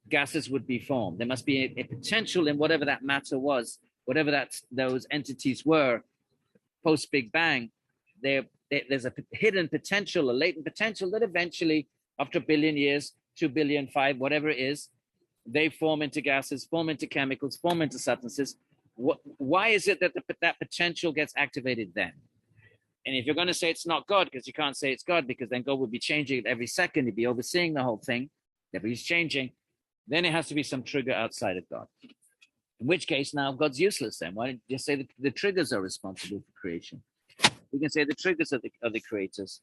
A: gases would be formed. There must be a potential in whatever that matter was, whatever those entities were post Big Bang. There's a hidden potential, a latent potential that eventually, after a billion years, 2 billion, 5, whatever it is, they form into gases, form into chemicals, form into substances. Why is it that that potential gets activated then? And if you're going to say it's not God, because you can't say it's God, because then God would be changing it every second. He'd be overseeing the whole thing. He's changing. Then it has to be some trigger outside of God. In which case, now God's useless then. Why don't you just say that the triggers are responsible for creation? We can say the triggers are the creators.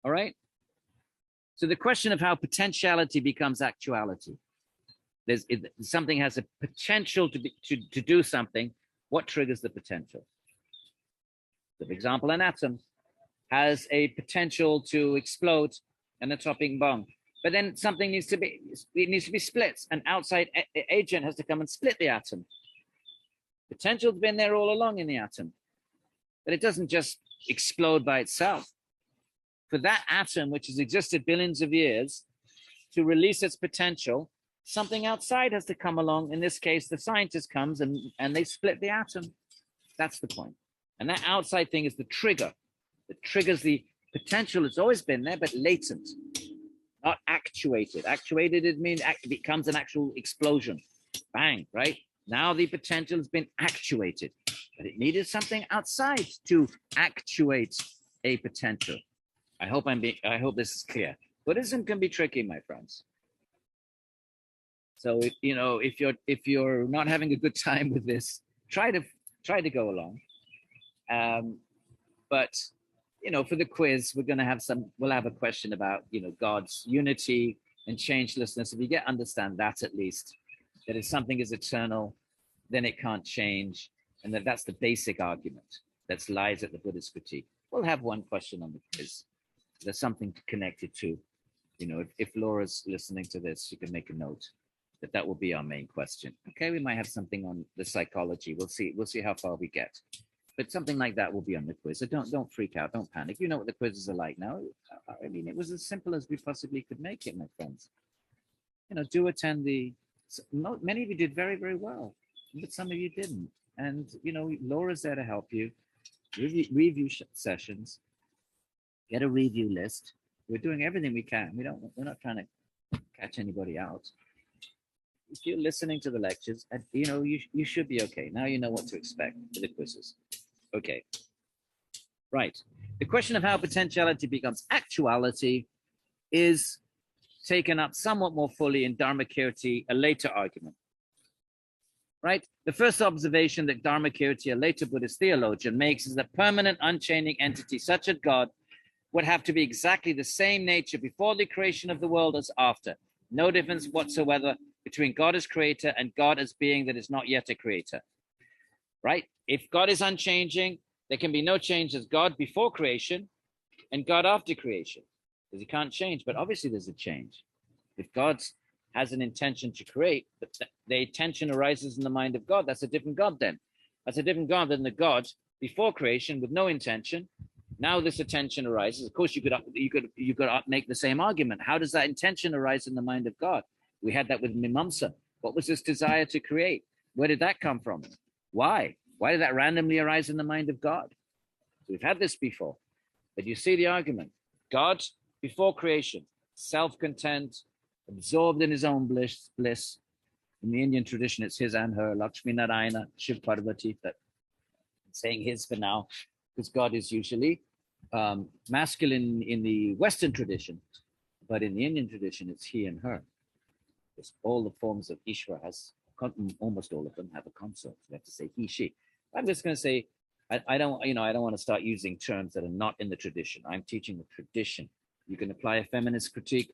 A: All right? So the question of how potentiality becomes actuality. Something has a potential to do something. What triggers the potential? So for example, an atom has a potential to explode an atomic bomb. But then something needs to be split. An outside agent has to come and split the atom. Potential's been there all along in the atom, but it doesn't just explode by itself. For that atom, which has existed billions of years, to release its potential, something outside has to come along. In this case, the scientist comes and they split the atom. That's the point. And that outside thing is the trigger that triggers the potential. It's always been there, but latent. Not actuated. Actuated, it means it becomes an actual explosion. Bang, right? Now the potential has been actuated, but it needed something outside to actuate a potential. I hope this is clear. Buddhism can be tricky, my friends. So if you're not having a good time with this, try to go along. But for the quiz, we'll have a question about, God's unity and changelessness. If you understand that, at least, that if something is eternal, then it can't change. And that's the basic argument that lies at the Buddhist critique. We'll have one question on the quiz. There's something connected to, if Laura's listening to this, she can make a note that will be our main question. Okay, we might have something on the psychology. We'll see how far we get. But something like that will be on the quiz. So don't freak out. Don't panic. You know what the quizzes are like now. I mean, it was as simple as we possibly could make it, my friends. Do attend many of you did very, very well, but some of you didn't. And, Laura's there to help you. Review sessions. Get a review list. We're doing everything we can. We're not trying to catch anybody out. If you're listening to the lectures, you should be okay. Now you know what to expect for the quizzes. Okay. Right. The question of how potentiality becomes actuality is taken up somewhat more fully in Dharmakirti, a later argument. Right? The first observation that Dharmakirti, a later Buddhist theologian, makes is that permanent, unchanging entity such as God would have to be exactly the same nature before the creation of the world as after. No difference whatsoever between God as creator and God as being that is not yet a creator. Right? If God is unchanging, there can be no change as God before creation and God after creation, because he can't change. But obviously there's a change. If God has an intention to create, but the intention arises in the mind of God, that's a different God then. That's a different God than the God before creation with no intention. Now this attention arises. Of course, you could make the same argument. How does that intention arise in the mind of God? We had that with Mimamsa. What was this desire to create? Where did that come from? Why? Why did that randomly arise in the mind of God? So we've had this before. But you see the argument. God, before creation, self-content, absorbed in his own bliss. In the Indian tradition, it's his and her, Lakshmi Narayana, Shiv Parvati. But I'm saying his for now, because God is usually masculine in the Western tradition. But in the Indian tradition, it's he and her. Because all the forms of Ishvara almost all of them have a consort. You have to say he, she. I'm just going to say, I don't want to start using terms that are not in the tradition. I'm teaching the tradition. You can apply a feminist critique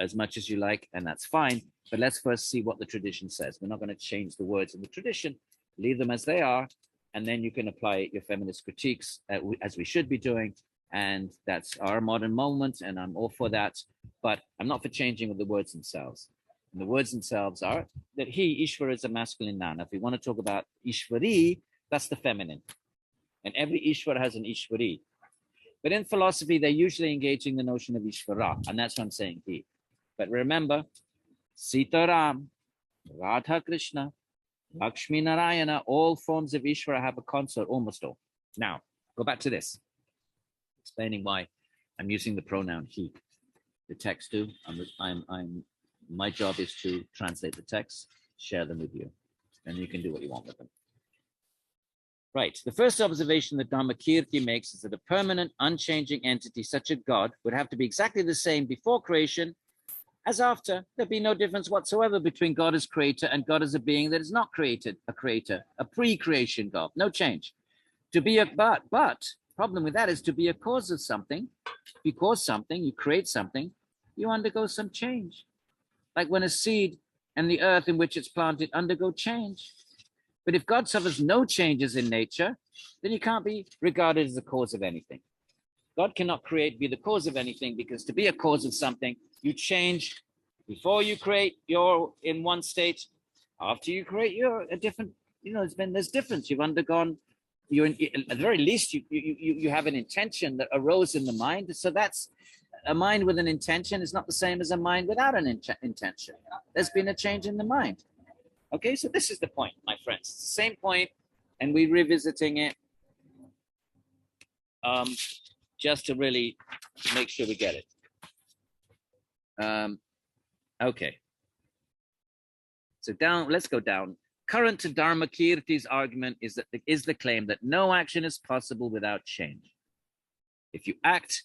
A: as much as you like, and that's fine. But let's first see what the tradition says. We're not going to change the words in the tradition. leave them as they are, and then you can apply your feminist critiques as we should be doing. And that's our modern moment, and I'm all for that. But I'm not for changing with the words themselves. And the words themselves are that he, Ishvara, is a masculine noun. If we want to talk about Ishvari, that's the feminine. And every Ishvara has an Ishvari. But in philosophy, they're usually engaging the notion of Ishvara, and that's what I'm saying he. But remember, Sita Ram, Radha Krishna, Lakshmi Narayana, all forms of Ishvara have a consort, almost all. Now, go back to this, explaining why I'm using the pronoun he. The text too. My job is to translate the text, share them with you, and you can do what you want with them. Right. The first observation that Dharmakirti makes is that a permanent, unchanging entity such as God would have to be exactly the same before creation as after. There'd be no difference whatsoever between God as creator and God as a being that is not created, a creator, a pre-creation God. No change. To be a but problem with that is to be a cause of something. You cause something, you create something, you undergo some change. Like when a seed and the earth in which it's planted undergo change. But if God suffers no changes in nature, then he can't be regarded as the cause of anything. God cannot be the cause of anything, because to be a cause of something, you change before you create, you're in one state. After you create, you're a different, there's difference. You've undergone, at the very least, you have an intention that arose in the mind. So that's a mind with an intention is not the same as a mind without an intention. There's been a change in the mind. Okay, so this is the point, my friends. It's the same point, and we're revisiting it just to really make sure we get it. Okay. So let's go down. Current to Dharmakirti's argument is the claim that no action is possible without change. If you act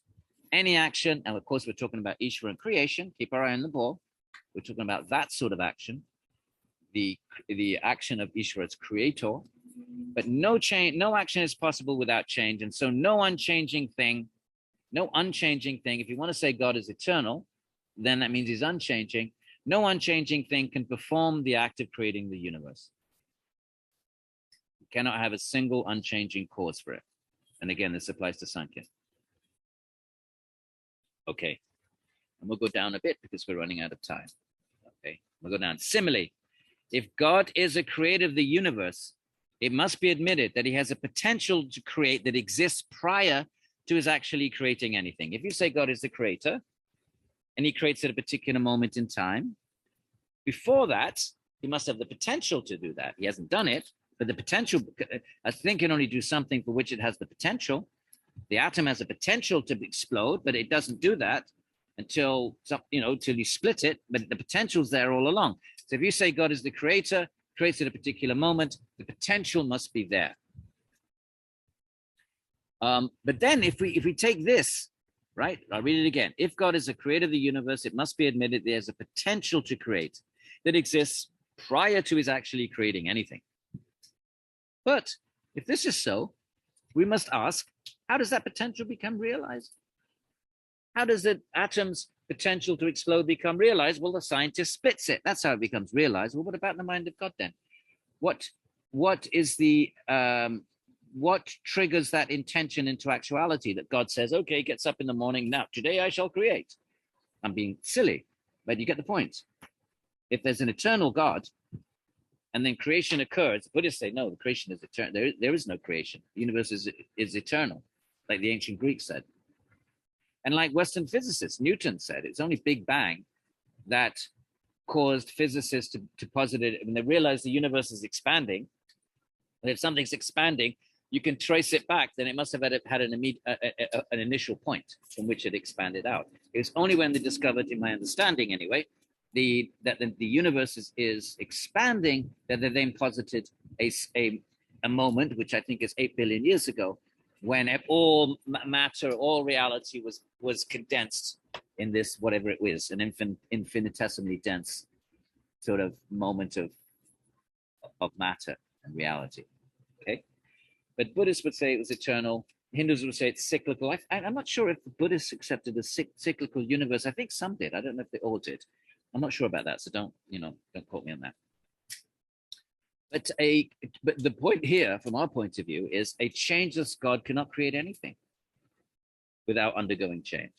A: any action, and of course we're talking about Ishvara and creation, keep our eye on the ball. We're talking about that sort of action. The action of Ishvara as creator, but no action is possible without change, and so no unchanging thing. If you want to say God is eternal, then that means he's unchanging. No unchanging thing can perform the act of creating the universe. You cannot have a single unchanging cause for it. And again, this applies to Sankhya. Okay, and we'll go down a bit because we're running out of time. Okay, we'll go down. Similarly, if God is a creator of the universe, it must be admitted that he has a potential to create that exists prior to his actually creating anything. If you say God is the creator and he creates at a particular moment in time, before that, he must have the potential to do that. He hasn't done it, but the potential, a thing can only do something for which it has the potential. The atom has a potential to explode, but it doesn't do that until you split it, but the potential's there all along. So if you say God is the creator, creates at a particular moment, the potential must be there. But then if we take this, right, I'll read it again. If God is the creator of the universe, it must be admitted there's a potential to create that exists prior to his actually creating anything. But if this is so, we must ask, how does that potential become realized? How does the atom's potential to explode become realized? Well, the scientist splits it. That's how it becomes realized. Well, what about the mind of God then? What triggers that intention into actuality that God says, okay, gets up in the morning, now, today I shall create. I'm being silly, but you get the point. If there's an eternal God and then creation occurs, Buddhists say, no, the creation is eternal. There is no creation. The universe is eternal, like the ancient Greeks said. And like Western physicists, Newton said, it's only Big Bang that caused physicists to posit it when they realized the universe is expanding. And if something's expanding, you can trace it back, then it must have had an initial point from which it expanded out. It was only when they discovered, in my understanding anyway, that the universe is expanding that they then posited a moment, which I think is 8 billion years ago, when all matter, all reality was condensed in this, whatever it was, an infinitesimally dense sort of moment of matter and reality. Okay, but Buddhists would say it was eternal. Hindus would say it's cyclical. I'm not sure if the Buddhists accepted a cyclical universe. I think some did. I don't know if they all did. I'm not sure about that, so don't quote me on that. But the point here, from our point of view, is a changeless God cannot create anything without undergoing change.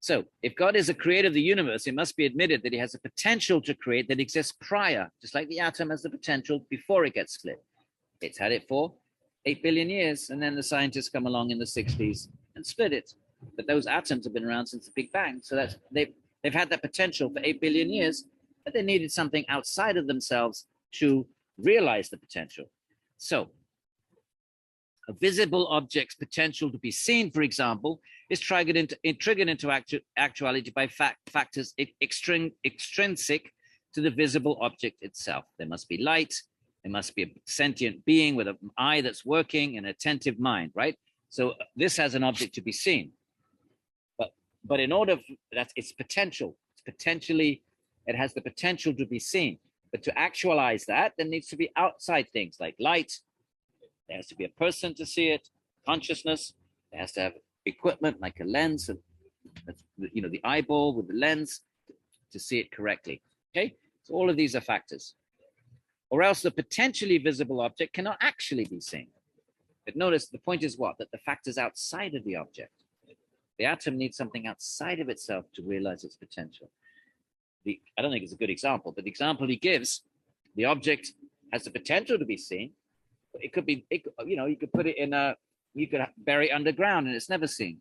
A: So if God is a creator of the universe, it must be admitted that he has a potential to create that exists prior, just like the atom has the potential before it gets split. It's had it for 8 billion years, and then the scientists come along in the 60s and split it. But those atoms have been around since the Big Bang. So that's they've had that potential for 8 billion years, but they needed something outside of themselves to realize the potential. So a visible object's potential to be seen, for example, is triggered into actuality by factors extrinsic to the visible object itself. There must be light. There must be a sentient being with an eye that's working, an attentive mind, right? So this has an object to be seen. But in order for that, it's potential. It has the potential to be seen. But to actualize that, there needs to be outside things like light. There has to be a person to see it, consciousness. There has to have equipment like a lens, and the eyeball with the lens to see it correctly. Okay, so all of these are factors. Or else the potentially visible object cannot actually be seen. But notice the point is what? That the factors outside of the object. The atom needs something outside of itself to realize its potential. I don't think it's a good example, but the example he gives, the object has the potential to be seen. But it could be, you could put it you could bury it underground and it's never seen.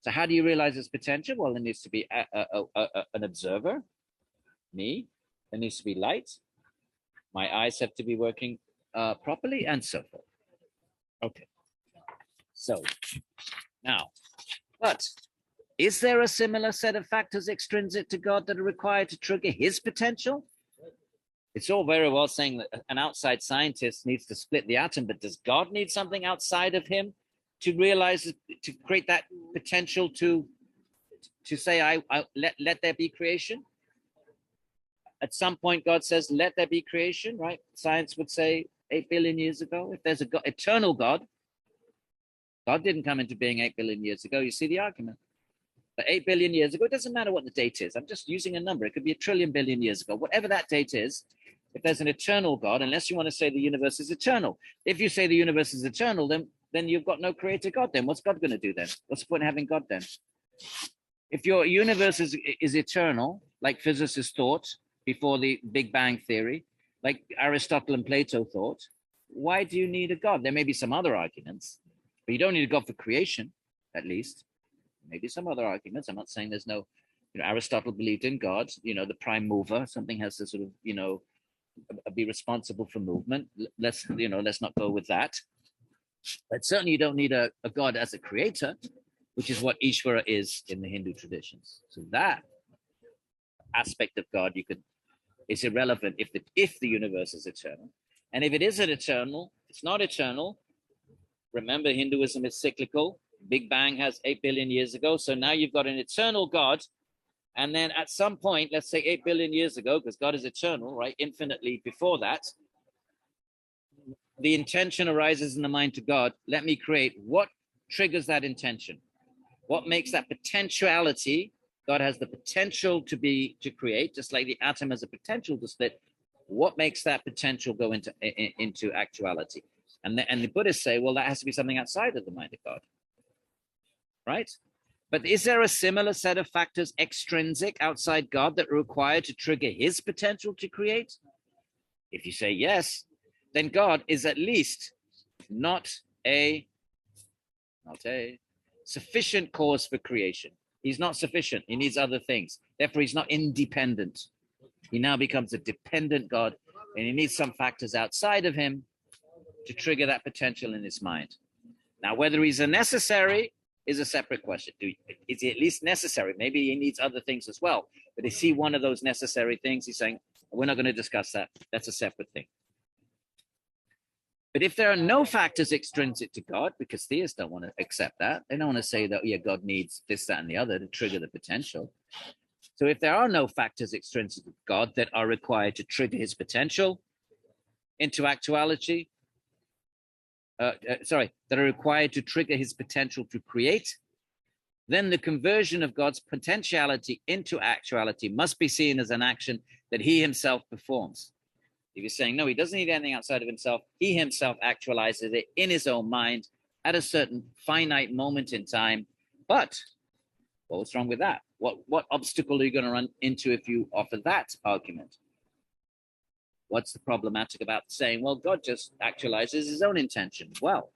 A: So how do you realize its potential? Well, there needs to be an observer, me. There needs to be light. My eyes have to be working properly, and so forth. Okay. So now, but is there a similar set of factors extrinsic to God that are required to trigger his potential? It's all very well saying that an outside scientist needs to split the atom, but does God need something outside of him to realize, to create that potential to say, let there be creation? At some point, God says, let there be creation, right? Science would say 8 billion years ago. If there's a God, eternal God, God didn't come into being 8 billion years ago. You see the argument. But 8 billion years ago, it doesn't matter what the date is. I'm just using a number. It could be a trillion billion years ago. Whatever that date is, if there's an eternal God, unless you want to say the universe is eternal. If you say the universe is eternal, then you've got no creator God then. What's God going to do then? What's the point in having God then? If your universe is eternal, like physicists thought before the Big Bang theory, like Aristotle and Plato thought, why do you need a God? There may be some other arguments, but you don't need a God for creation, at least. Maybe some other arguments. I'm not saying there's no, Aristotle believed in God, the prime mover. Something has to sort of, be responsible for movement. Let's not go with that. But certainly you don't need a God as a creator, which is what Ishvara is in the Hindu traditions. So that aspect of God is irrelevant if the universe is eternal. And if it isn't eternal, it's not eternal. Remember, Hinduism is cyclical. Big Bang has 8 billion years ago. So now you've got an eternal God. And then at some point, let's say 8 billion years ago, because God is eternal, right? Infinitely before that, the intention arises in the mind to God. Let me create. What triggers that intention? What makes that potentiality? God has the potential to create, just like the atom has a potential to split. What makes that potential go into actuality? And the Buddhists say, well, that has to be something outside of the mind of God. Right? But is there a similar set of factors extrinsic outside God that are required to trigger his potential to create? If you say yes, then God is at least not a sufficient cause for creation. He's not sufficient. He needs other things. Therefore, he's not independent. He now becomes a dependent God, and he needs some factors outside of him to trigger that potential in his mind. Now, whether he's a necessary is a separate question. Is he at least necessary? Maybe he needs other things as well. But is he one of those necessary things? He's saying, we're not going to discuss that. That's a separate thing. But if there are no factors extrinsic to God, because theists don't want to accept that, they don't want to say that, yeah, God needs this, that, and the other to trigger the potential. So if there are no factors extrinsic to God that are required to trigger his potential into actuality, that are required to trigger his potential to create, then the conversion of God's potentiality into actuality must be seen as an action that he himself performs. If you're saying, no, he doesn't need anything outside of himself, he himself actualizes it in his own mind at a certain finite moment in time. But what's wrong with that? What obstacle are you going to run into if you offer that argument? What's the problematic about saying, well, God just actualizes his own intention? Well,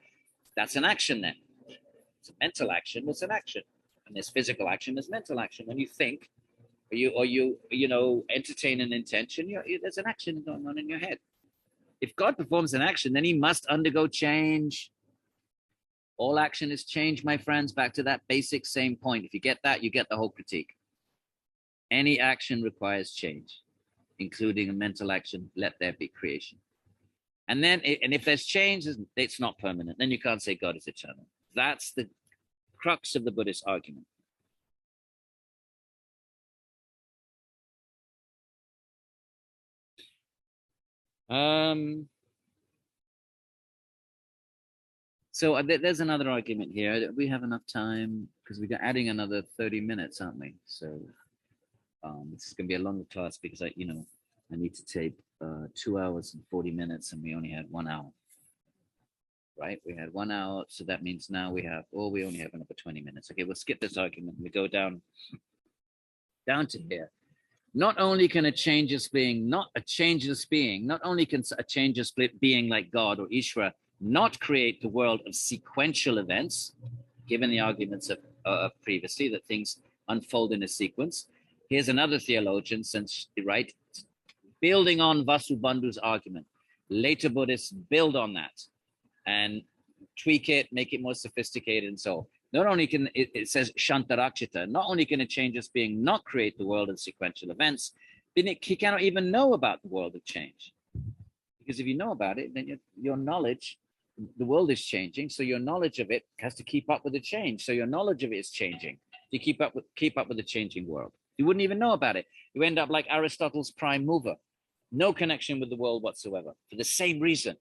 A: that's an action then. It's a mental action, it's an action. And there's physical action, there's mental action. When you think, or you entertain an intention, there's an action going on in your head. If God performs an action, then he must undergo change. All action is change, my friends. Back to that basic same point. If you get that, you get the whole critique. Any action requires change, including a mental action. Let there be creation. And then, if there's change, it's not permanent. Then you can't say God is eternal. That's the crux of the Buddhist argument. So there's another argument here. We have enough time because we're adding another 30 minutes, aren't we? So this is going to be a longer class because I need to tape 2 hours and 40 minutes, and we only had 1 hour. Right? We had 1 hour, so that means now we only have another 20 minutes. Okay, we'll skip this argument. We go down to here. Not only can a changeless being, not only can a changeless being like God or Ishvara not create the world of sequential events, given the arguments of previously that things unfold in a sequence. Here's another theologian, right, building on Vasubandhu's argument. Later Buddhists build on that and tweak it, make it more sophisticated, and so on. Not only can it says Shantarakshita, not only can a changeless being not create the world of sequential events, but he cannot even know about the world of change. Because if you know about it, then your knowledge, the world is changing, so your knowledge of it has to keep up with the change. So your knowledge of it is changing to keep up with the changing world. You wouldn't even know about it. You end up like Aristotle's prime mover, no connection with the world whatsoever, for the same reason.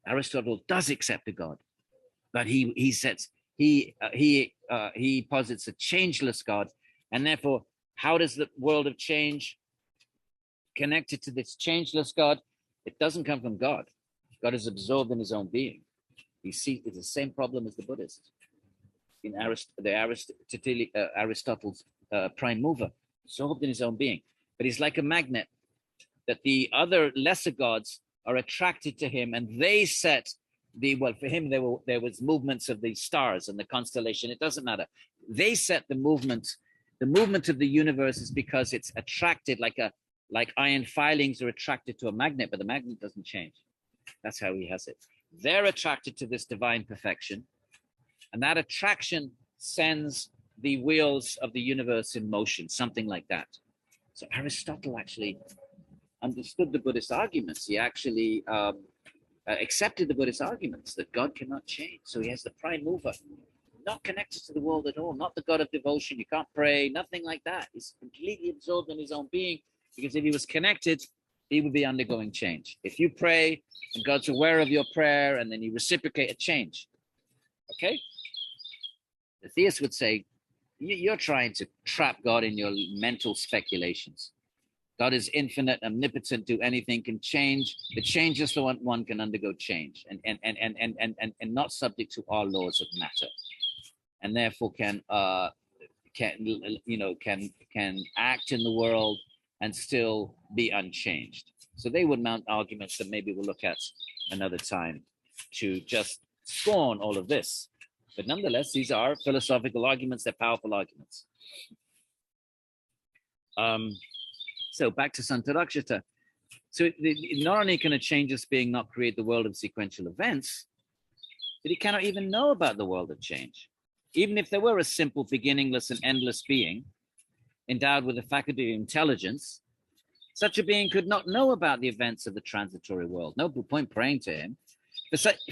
A: Aristotle does accept a God, but he posits a changeless God, and therefore, how does the world of change connected to this changeless God? It doesn't come from God. God is absorbed in his own being. You see, it's the same problem as the Buddhists. In Aristotle's prime mover, absorbed in his own being, but he's like a magnet that the other lesser gods are attracted to him, and they set for him there was movements of the stars and the constellation. It doesn't matter. They set the movement of the universe is because it's attracted like iron filings are attracted to a magnet, but the magnet doesn't change. That's how he has it. They're attracted to this divine perfection, and that attraction sends the wheels of the universe in motion, something like that. So Aristotle actually understood the Buddhist arguments. He actually accepted the Buddhist arguments that God cannot change. So he has the prime mover, not connected to the world at all, not the God of devotion. You can't pray, nothing like that. He's completely absorbed in his own being, because if he was connected, he would be undergoing change. If you pray and God's aware of your prayer and then you reciprocate a change, okay? The theist would say, you're trying to trap God in your mental speculations. God is infinite, omnipotent, do anything, can change. The changeless one can undergo change and not subject to our laws of matter, and therefore can act in the world and still be unchanged. So they would mount arguments that maybe we'll look at another time to just scorn all of this. But nonetheless, these are philosophical arguments. They're powerful arguments. So back to Santarakshita. So not only can a changeless being not create the world of sequential events, but he cannot even know about the world of change. Even if there were a simple, beginningless and endless being endowed with the faculty of intelligence, such a being could not know about the events of the transitory world. No point praying to him.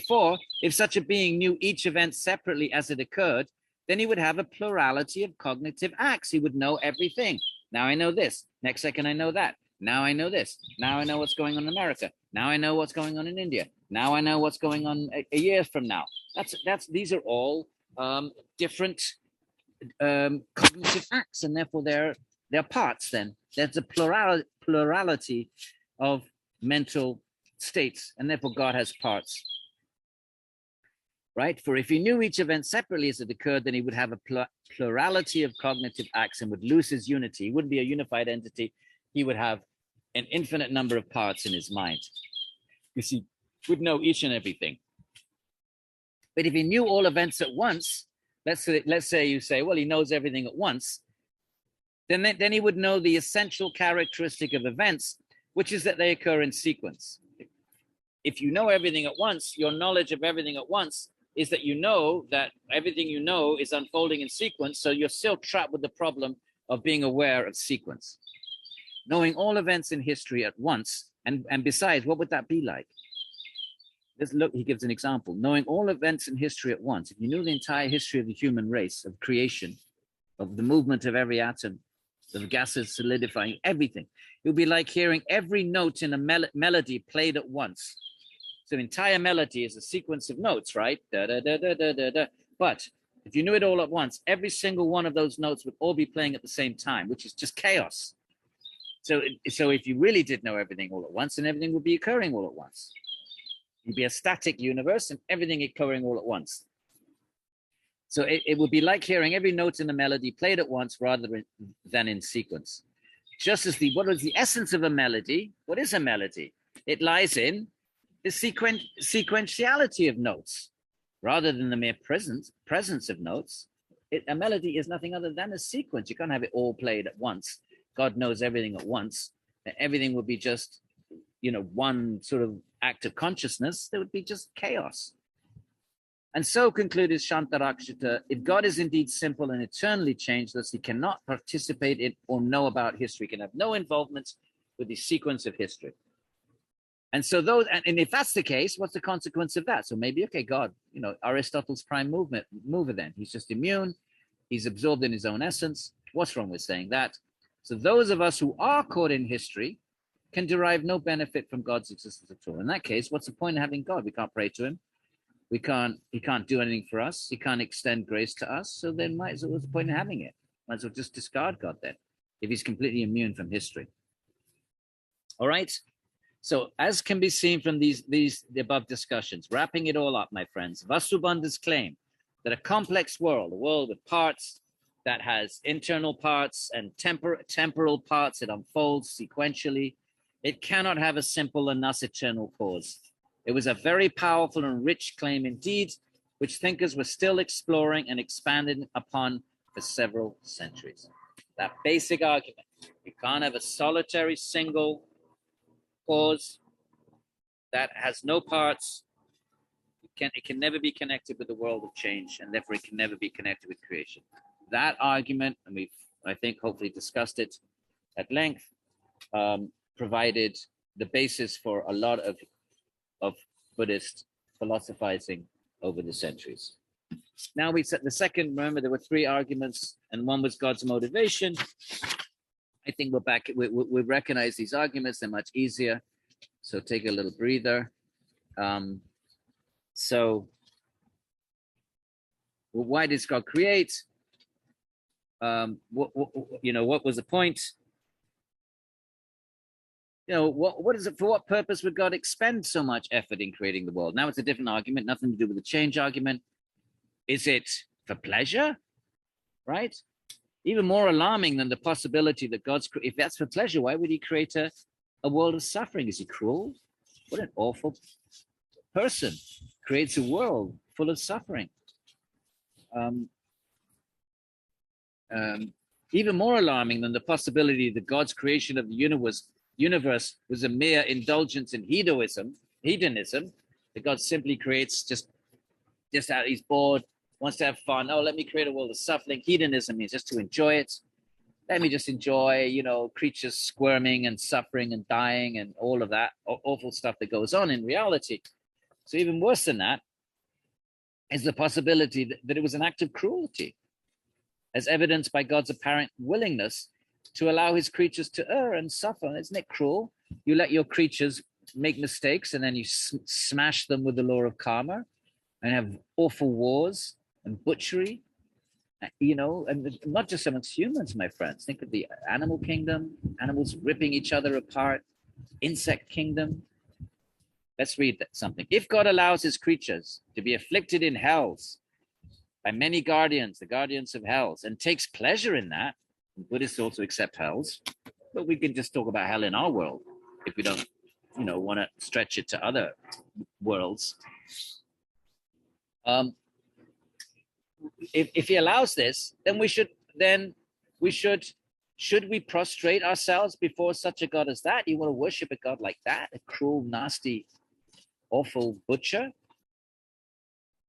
A: For if such a being knew each event separately as it occurred, then he would have a plurality of cognitive acts. He would know everything. Now I know this. Next second I know that. Now I know this. Now I know what's going on in America. Now I know what's going on in India. Now I know what's going on a year from now. These are all different cognitive acts, and therefore they're parts. Then there's a plurality of mental states, and therefore God has parts. Right? For if he knew each event separately as it occurred, then he would have a plurality of cognitive acts and would lose his unity. He wouldn't be a unified entity. He would have an infinite number of parts in his mind. You see, would know each and everything. But if he knew all events at once, let's say you say, well, he knows everything at once, then he would know the essential characteristic of events, which is that they occur in sequence. If you know everything at once, your knowledge of everything at once is that you know that everything you know is unfolding in sequence, so you're still trapped with the problem of being aware of sequence. Knowing all events in history at once, and besides, what would that be like? Let's look, he gives an example. Knowing all events in history at once, if you knew the entire history of the human race, of creation, of the movement of every atom, of gases solidifying, everything, it would be like hearing every note in a melody played at once. So the entire melody is a sequence of notes, right? Da, da, da, da, da, da, da. But if you knew it all at once, every single one of those notes would all be playing at the same time, which is just chaos. So if you really did know everything all at once, then everything would be occurring all at once. It'd be a static universe and everything occurring all at once. So it would be like hearing every note in the melody played at once rather than in sequence. Just as what is the essence of a melody? What is a melody? It lies in the sequentiality of notes, rather than the mere presence of notes. A melody is nothing other than a sequence. You can't have it all played at once. God knows everything at once. Everything would be just, one sort of act of consciousness. There would be just chaos. And so concluded Shantarakshita, if God is indeed simple and eternally changeless, he cannot participate in or know about history, can have no involvement with the sequence of history. And so and if that's the case, what's the consequence of that? So maybe, okay, God, Aristotle's prime mover then. He's just immune. He's absorbed in his own essence. What's wrong with saying that? So those of us who are caught in history can derive no benefit from God's existence at all. In that case, what's the point of having God? We can't pray to him. He can't do anything for us. He can't extend grace to us. So then what's the point of having it? Might as well just discard God then, if he's completely immune from history. All right. So as can be seen from the above discussions, wrapping it all up, my friends, Vasubandhu's claim that a complex world, a world with parts that has internal parts and temporal parts, it unfolds sequentially, it cannot have a simple and thus eternal cause. It was a very powerful and rich claim indeed, which thinkers were still exploring and expanding upon for several centuries. That basic argument, you can't have a solitary single cause that has no parts. It can never be connected with the world of change, and therefore it can never be connected with creation. That argument, and we've, I think, hopefully discussed it at length, provided the basis for a lot of Buddhist philosophizing over the centuries. Now we set the second, remember there were three arguments, and one was God's motivation. I think we're back, we recognize these arguments, they're much easier. So take a little breather. Why does God create? What was the point? What is it? For what purpose would God expend so much effort in creating the world? Now it's a different argument, nothing to do with the change argument. Is it for pleasure? Right? Even more alarming than the possibility that if that's for pleasure, why would he create a world of suffering? Is he cruel? What an awful person creates a world full of suffering. Even more alarming than the possibility that God's creation of the universe was a mere indulgence in hedonism, that God simply creates just out, he's bored, wants to have fun. Oh, let me create a world of suffering. Hedonism means just to enjoy it. Let me just enjoy, creatures squirming and suffering and dying and all of that awful stuff that goes on in reality. So even worse than that is the possibility that it was an act of cruelty, as evidenced by God's apparent willingness to allow his creatures to err and suffer. Isn't it cruel? You let your creatures make mistakes and then you smash them with the law of karma and have awful wars and butchery You know, and not just amongst humans, my friends. Think of the animal kingdom, animals ripping each other apart, insect kingdom. Let's read that something. If God allows his creatures to be afflicted in hells by many guardians, the guardians of hells, and takes pleasure in that, and Buddhists also accept hells, but we can just talk about hell in our world if we don't, you know, want to stretch it to other worlds. If he allows this, then should we prostrate ourselves before such a God as that? You want to worship a God like that, a cruel, nasty, awful butcher?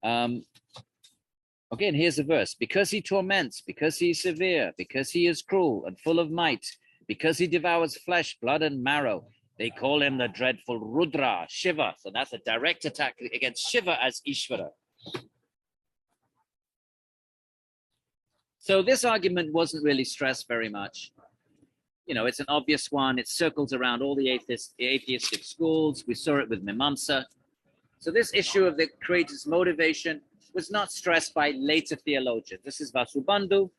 A: Again, here's a verse. Because he torments, because he is severe, because he is cruel and full of might, because he devours flesh, blood, and marrow, they call him the dreadful Rudra, Shiva. So that's a direct attack against Shiva as Ishvara. So this argument wasn't really stressed very much. You know, it's an obvious one. It circles around all the atheistic schools. We saw it with Mimamsa. So this issue of the creator's motivation was not stressed by later theologians. This is Vasubandhu,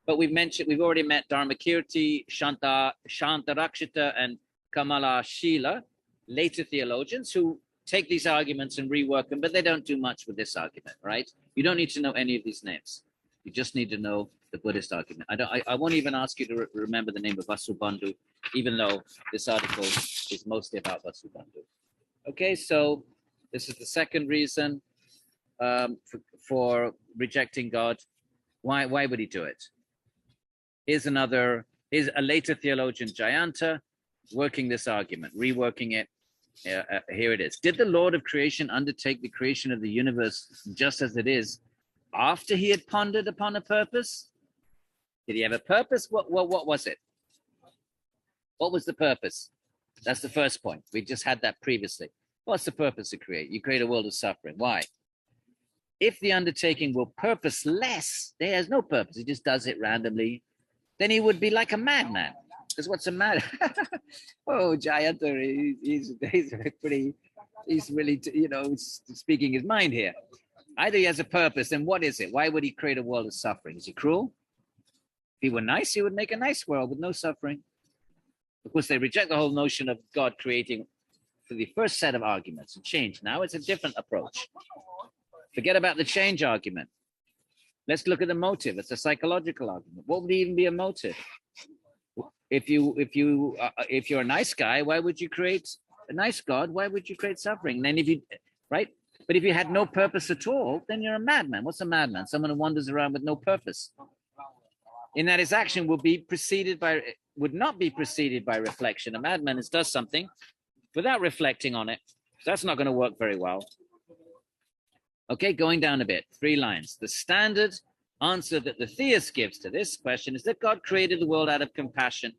A: but we've already met Dharmakirti, Shantarakshita, and Kamala Shila, later theologians who take these arguments and rework them, but they don't do much with this argument, right? You don't need to know any of these names. You just need to know the Buddhist argument. I won't even ask you to remember the name of Vasubandhu, even though this article is mostly about Vasubandhu. Okay, so this is the second reason for rejecting God. Why would he do it? Here's a later theologian, Jayanta, working this argument, reworking it. Here it is. Did the Lord of creation undertake the creation of the universe just as it is after he had pondered upon a purpose? Did he have a purpose? What was it? What was the purpose? That's the first point. We just had that previously. What's the purpose to create? You create a world of suffering. Why? If the undertaking were purposeless, there is no purpose. He just does it randomly. Then he would be like a madman. Because what's a madman? Oh, Jayanta, he's really, you know, speaking his mind here. Either he has a purpose, then what is it? Why would he create a world of suffering? Is he cruel? If he were nice, he would make a nice world with no suffering. Of course, they reject the whole notion of God creating for the first set of arguments and change. Now it's a different approach. Forget about the change argument. Let's look at the motive. It's a psychological argument. What would even be a motive? If you're a nice guy, why would you create a nice God? Why would you create suffering? And then right? But if you had no purpose at all, then you're a madman. What's a madman? Someone who wanders around with no purpose. In that his action would not be preceded by reflection. A madman does something without reflecting on it. So that's not going to work very well. Okay, going down a bit, 3 lines. The standard answer that the theist gives to this question is that God created the world out of compassion.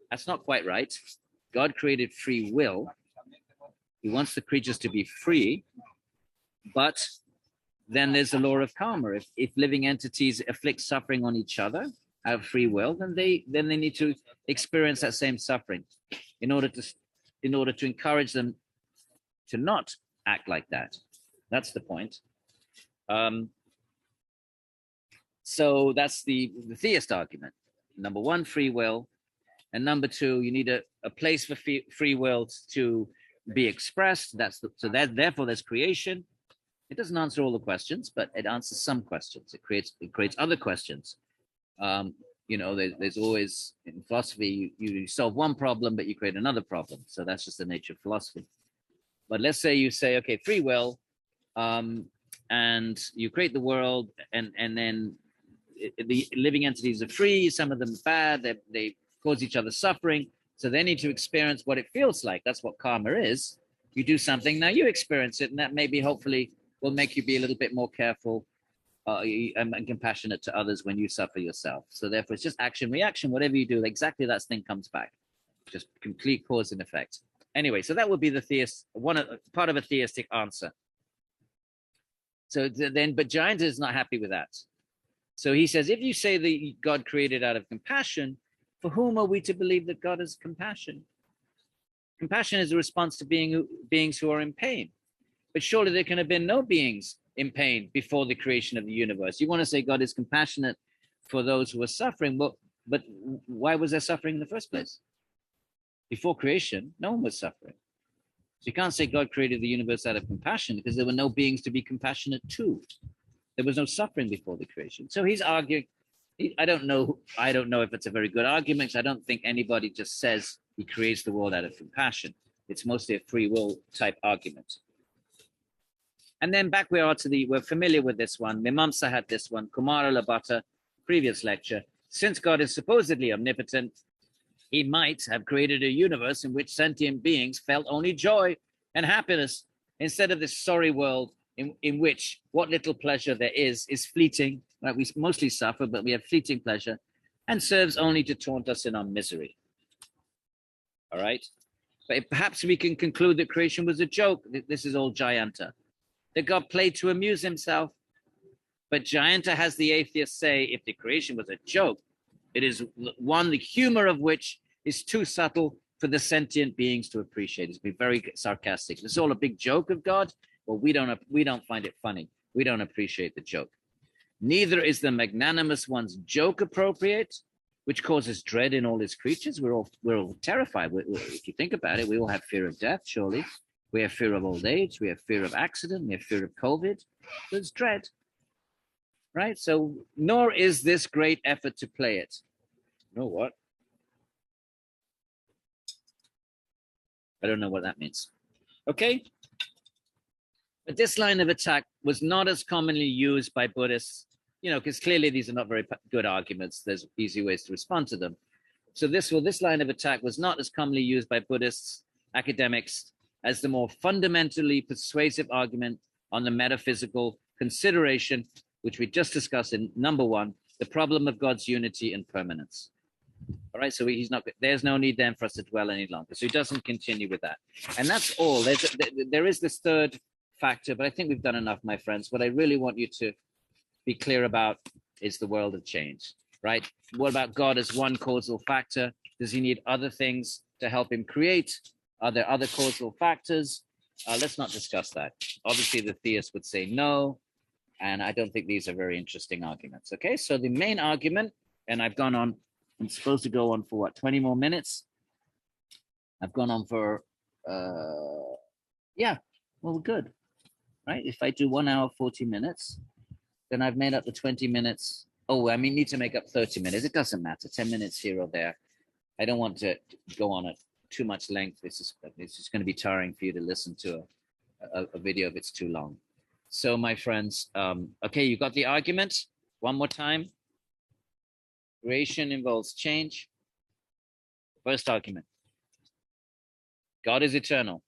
A: That's not quite right. God created free will. He wants the creatures to be free, but then there's the law of karma. If living entities afflict suffering on each other out of free will, then they need to experience that same suffering in order to encourage them to not act like that. That's the point. So that's the theist argument. Number 1, free will. And number 2, you need a place for free will to be expressed. Therefore there's creation. It doesn't answer all the questions, but it answers some questions. It creates other questions. You know, there's always, in philosophy, you solve one problem, but you create another problem. So that's just the nature of philosophy. But let's say you say, okay, free will, and you create the world, and then the living entities are free. Some of them are bad. They cause each other suffering. So they need to experience what it feels like. That's what karma is. You do something, now you experience it, and that maybe hopefully will make you be a little bit more careful and compassionate to others when you suffer yourself. So therefore, it's just action, reaction, whatever you do, exactly that thing comes back. Just complete cause and effect. Anyway, so that would be the part of a theistic answer. So then, but Jayanta is not happy with that. So he says, if you say that God created out of compassion, for whom are we to believe that God has compassion? Compassion is a response to beings who are in pain. But surely there can have been no beings in pain before the creation of the universe. You want to say God is compassionate for those who were suffering. But why was there suffering in the first place? Before creation, no one was suffering. So you can't say God created the universe out of compassion, because there were no beings to be compassionate to. There was no suffering before the creation. So he's arguing. I don't know if it's a very good argument. I don't think anybody just says he creates the world out of compassion. It's mostly a free will type argument. And then back we are to we're familiar with this one. Mimamsa had this one. Kumara Labhata, previous lecture. Since God is supposedly omnipotent, he might have created a universe in which sentient beings felt only joy and happiness, instead of this sorry world in which what little pleasure there is fleeting. Right? We mostly suffer, but we have fleeting pleasure, and serves only to taunt us in our misery. All right? But perhaps we can conclude that creation was a joke. This is all Jayanta. That God played to amuse himself. But Jayanta has the atheists say, if the creation was a joke, it is one, the humor of which is too subtle for the sentient beings to appreciate. It's been very sarcastic. It's all a big joke of God. Well, we don't find it funny. We don't appreciate the joke. Neither is the magnanimous one's joke appropriate, which causes dread in all his creatures. We're all terrified. If you think about it, we all have fear of death, surely. We have fear of old age. We have fear of accident. We have fear of COVID. So it's dread, right? So, nor is this great effort to play it. You know what? I don't know what that means. Okay? But this line of attack was not as commonly used by Buddhists, because clearly these are not very good arguments. There's easy ways to respond to them. So this line of attack was not as commonly used by Buddhists, academics, as the more fundamentally persuasive argument on the metaphysical consideration, which we just discussed in number 1, the problem of God's unity and permanence. All right, so there's no need then for us to dwell any longer. So he doesn't continue with that. And that's all. There is this third factor, but I think we've done enough, my friends. What I really want you to be clear about is the world of change, right? What about God as one causal factor? Does he need other things to help him create? Are there other causal factors? Let's not discuss that. Obviously, the theist would say no, and I don't think these are very interesting arguments. Okay, so the main argument, and I'm supposed to go on for what, 20 more minutes? I've gone on for, we're good, right? If I do 1 hour, 40 minutes, then I've made up the 20 minutes. Oh, I need to make up 30 minutes. It doesn't matter, 10 minutes here or there. I don't want to go on at too much length. It's just going to be tiring for you to listen to a video if it's too long. So my friends, okay, you got the argument? One more time. Creation involves change. First argument. God is eternal.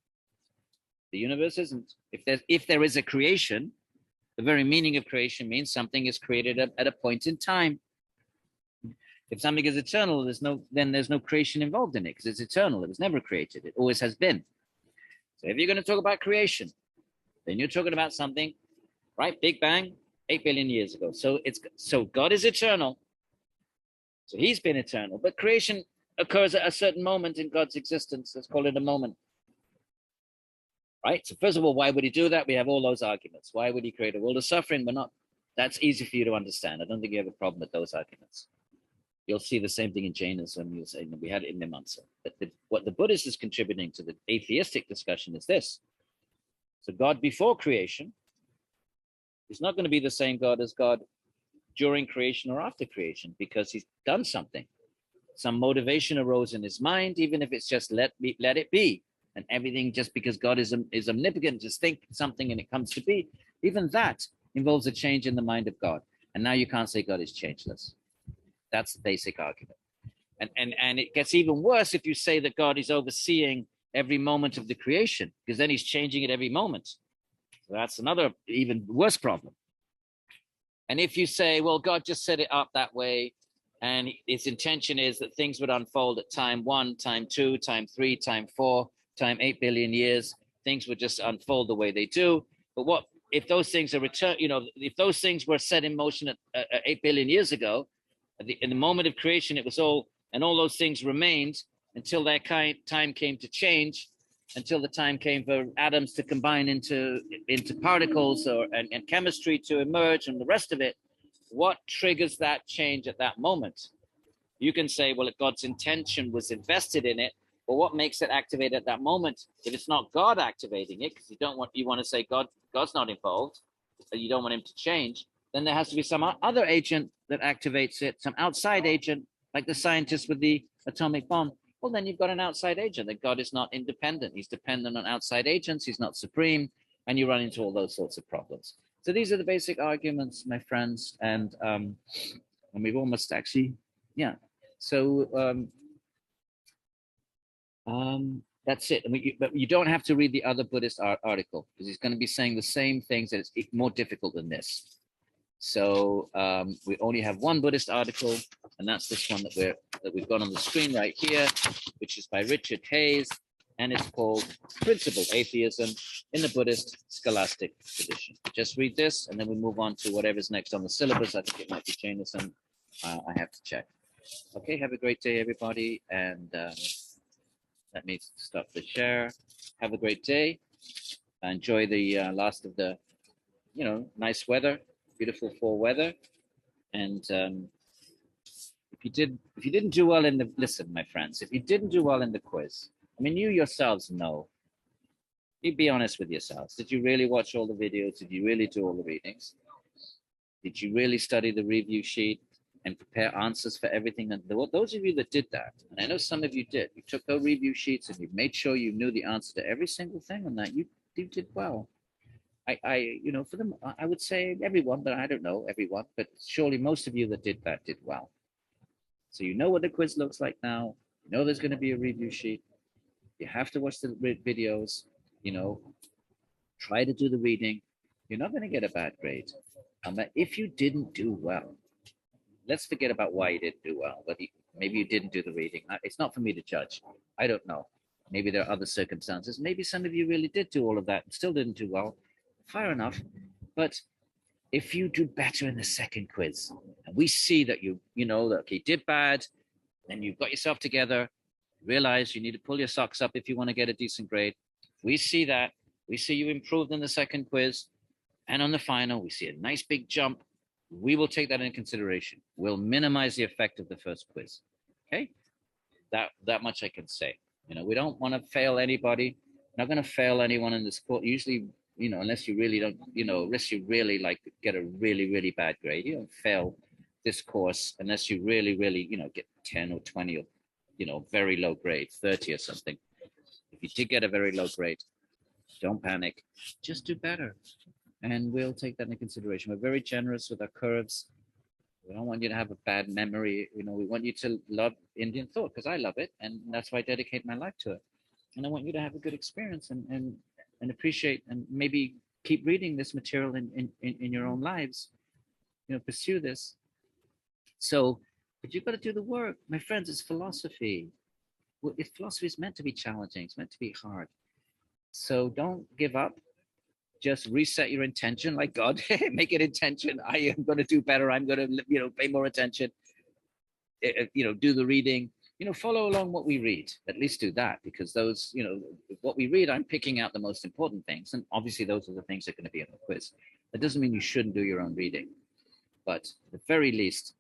A: The universe isn't. If there is a creation, the very meaning of creation means something is created at a point in time. If something is eternal, then there's no creation involved in it, because it's eternal. It was never created. It always has been. So if you're going to talk about creation, then you're talking about something, right? Big Bang, 8 billion years ago. So God is eternal. So he's been eternal. But creation occurs at a certain moment in God's existence. Let's call it a moment. Right? So first of all, why would he do that? We have all those arguments. Why would he create a world of suffering? That's easy for you to understand. I don't think you have a problem with those arguments. You'll see the same thing in Jainism. You'll say, we had it in Mimamsa. But what the Buddhist is contributing to the atheistic discussion is this. So God before creation is not going to be the same God as God during creation or after creation, because he's done something. Some motivation arose in his mind, even if it's just let it be. And everything, just because God is omnipotent, just think something and it comes to be. Even that involves a change in the mind of God. And now you can't say God is changeless. That's the basic argument. And it gets even worse if you say that God is overseeing every moment of the creation, because then he's changing it every moment. So that's another even worse problem. And if you say, well, God just set it up that way, and his intention is that things would unfold at time 1, time 2, time 3, time 4, time 8 billion years, things would just unfold the way they do. But what if those things are if those things were set in motion at 8 billion years ago, in the moment of creation, it was all those things remained until their time came to change, until the time came for atoms to combine into particles and chemistry to emerge and the rest of it. what triggers that change at that moment? You can say, well, if God's intention was invested in it, but what makes it activate at that moment? If it's not God activating it, because you want to say God's not involved, you don't want him to change, then there has to be some other agent that activates it, some outside agent, like the scientist with the atomic bomb. Well, then you've got an outside agent, that God is not independent. He's dependent on outside agents. He's not supreme. And you run into all those sorts of problems. So these are the basic arguments, my friends. And we've almost actually, yeah. So that's it. But you don't have to read the other Buddhist article, because he's going to be saying the same things, that it's more difficult than this. So we only have one Buddhist article, and that's this one that we've got on the screen right here, which is by Richard Hayes, and it's called Principled Atheism in the Buddhist Scholastic Tradition. Just read this, and then we move on to whatever's next on the syllabus. I think it might be Jainism. I have to check. Okay, have a great day, everybody, and let me stop the share. Have a great day. Enjoy the last of the, nice weather, beautiful fall weather. And if you didn't do well in the, listen, my friends, if you didn't do well in the quiz, I mean, you yourselves know. You be honest with yourselves. Did you really watch all the videos? Did you really do all the readings? Did you really study the review sheet and prepare answers for everything? And those of you that did that, and I know some of you did, you took those review sheets and you made sure you knew the answer to every single thing on that, you did well. For them, I would say everyone, but I don't know everyone, but surely most of you that did that did well. So you know what the quiz looks like now. You know there's going to be a review sheet. You have to watch the videos, try to do the reading. You're not going to get a bad grade. If you didn't do well, let's forget about why you didn't do well. Maybe you didn't do the reading. It's not for me to judge. I don't know. Maybe there are other circumstances. Maybe some of you really did do all of that and still didn't do well. Fair enough. But if you do better in the second quiz, and we see that you did bad, then you've got yourself together, realize you need to pull your socks up if you want to get a decent grade. We see that. We see you improved in the second quiz. And on the final, we see a nice big jump. We will take that into consideration. We'll minimize the effect of the first quiz. Okay? That much I can say. We don't want to fail anybody. We're not going to fail anyone in this course. Usually, unless you really don't, unless you really get a really, really bad grade, you don't fail this course unless you really, really, get 10 or 20 or, very low grade, 30 or something. If you did get a very low grade, don't panic. Just do better. And we'll take that into consideration. We're very generous with our curves. We don't want you to have a bad memory. We want you to love Indian thought, because I love it. And that's why I dedicate my life to it. And I want you to have a good experience and appreciate, and maybe keep reading this material in your own lives. Pursue this. So, but you've got to do the work. My friends, it's philosophy. Well, if philosophy is meant to be challenging, it's meant to be hard. So don't give up. Just reset your intention, like God. Make it intention. I am going to do better. I'm going to, pay more attention. Do the reading. Follow along what we read. At least do that, because those, what we read, I'm picking out the most important things, and obviously those are the things that are going to be in the quiz. That doesn't mean you shouldn't do your own reading, but at the very least,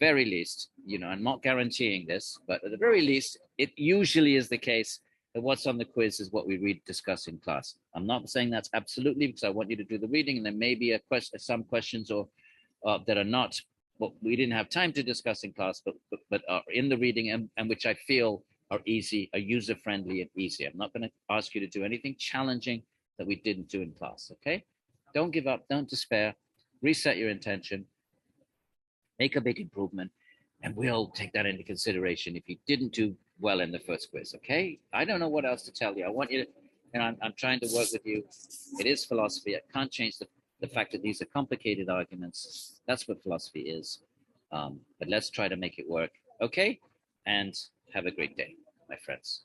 A: I'm not guaranteeing this, but at the very least, it usually is the case that what's on the quiz is what we discuss in class. I'm not saying that's absolutely, because I want you to do the reading, and there may be some questions or that are not what we didn't have time to discuss in class, but are in the reading, and which I feel are easy, are user-friendly and easy. I'm not going to ask you to do anything challenging that we didn't do in class, okay? Don't give up, don't despair, reset your intention, make a big improvement, and we'll take that into consideration if you didn't do well in the first quiz, okay? I don't know what else to tell you. I want you to, I'm trying to work with you. It is philosophy. I can't change the fact that these are complicated arguments. That's what philosophy is. But let's try to make it work, okay? And have a great day, my friends.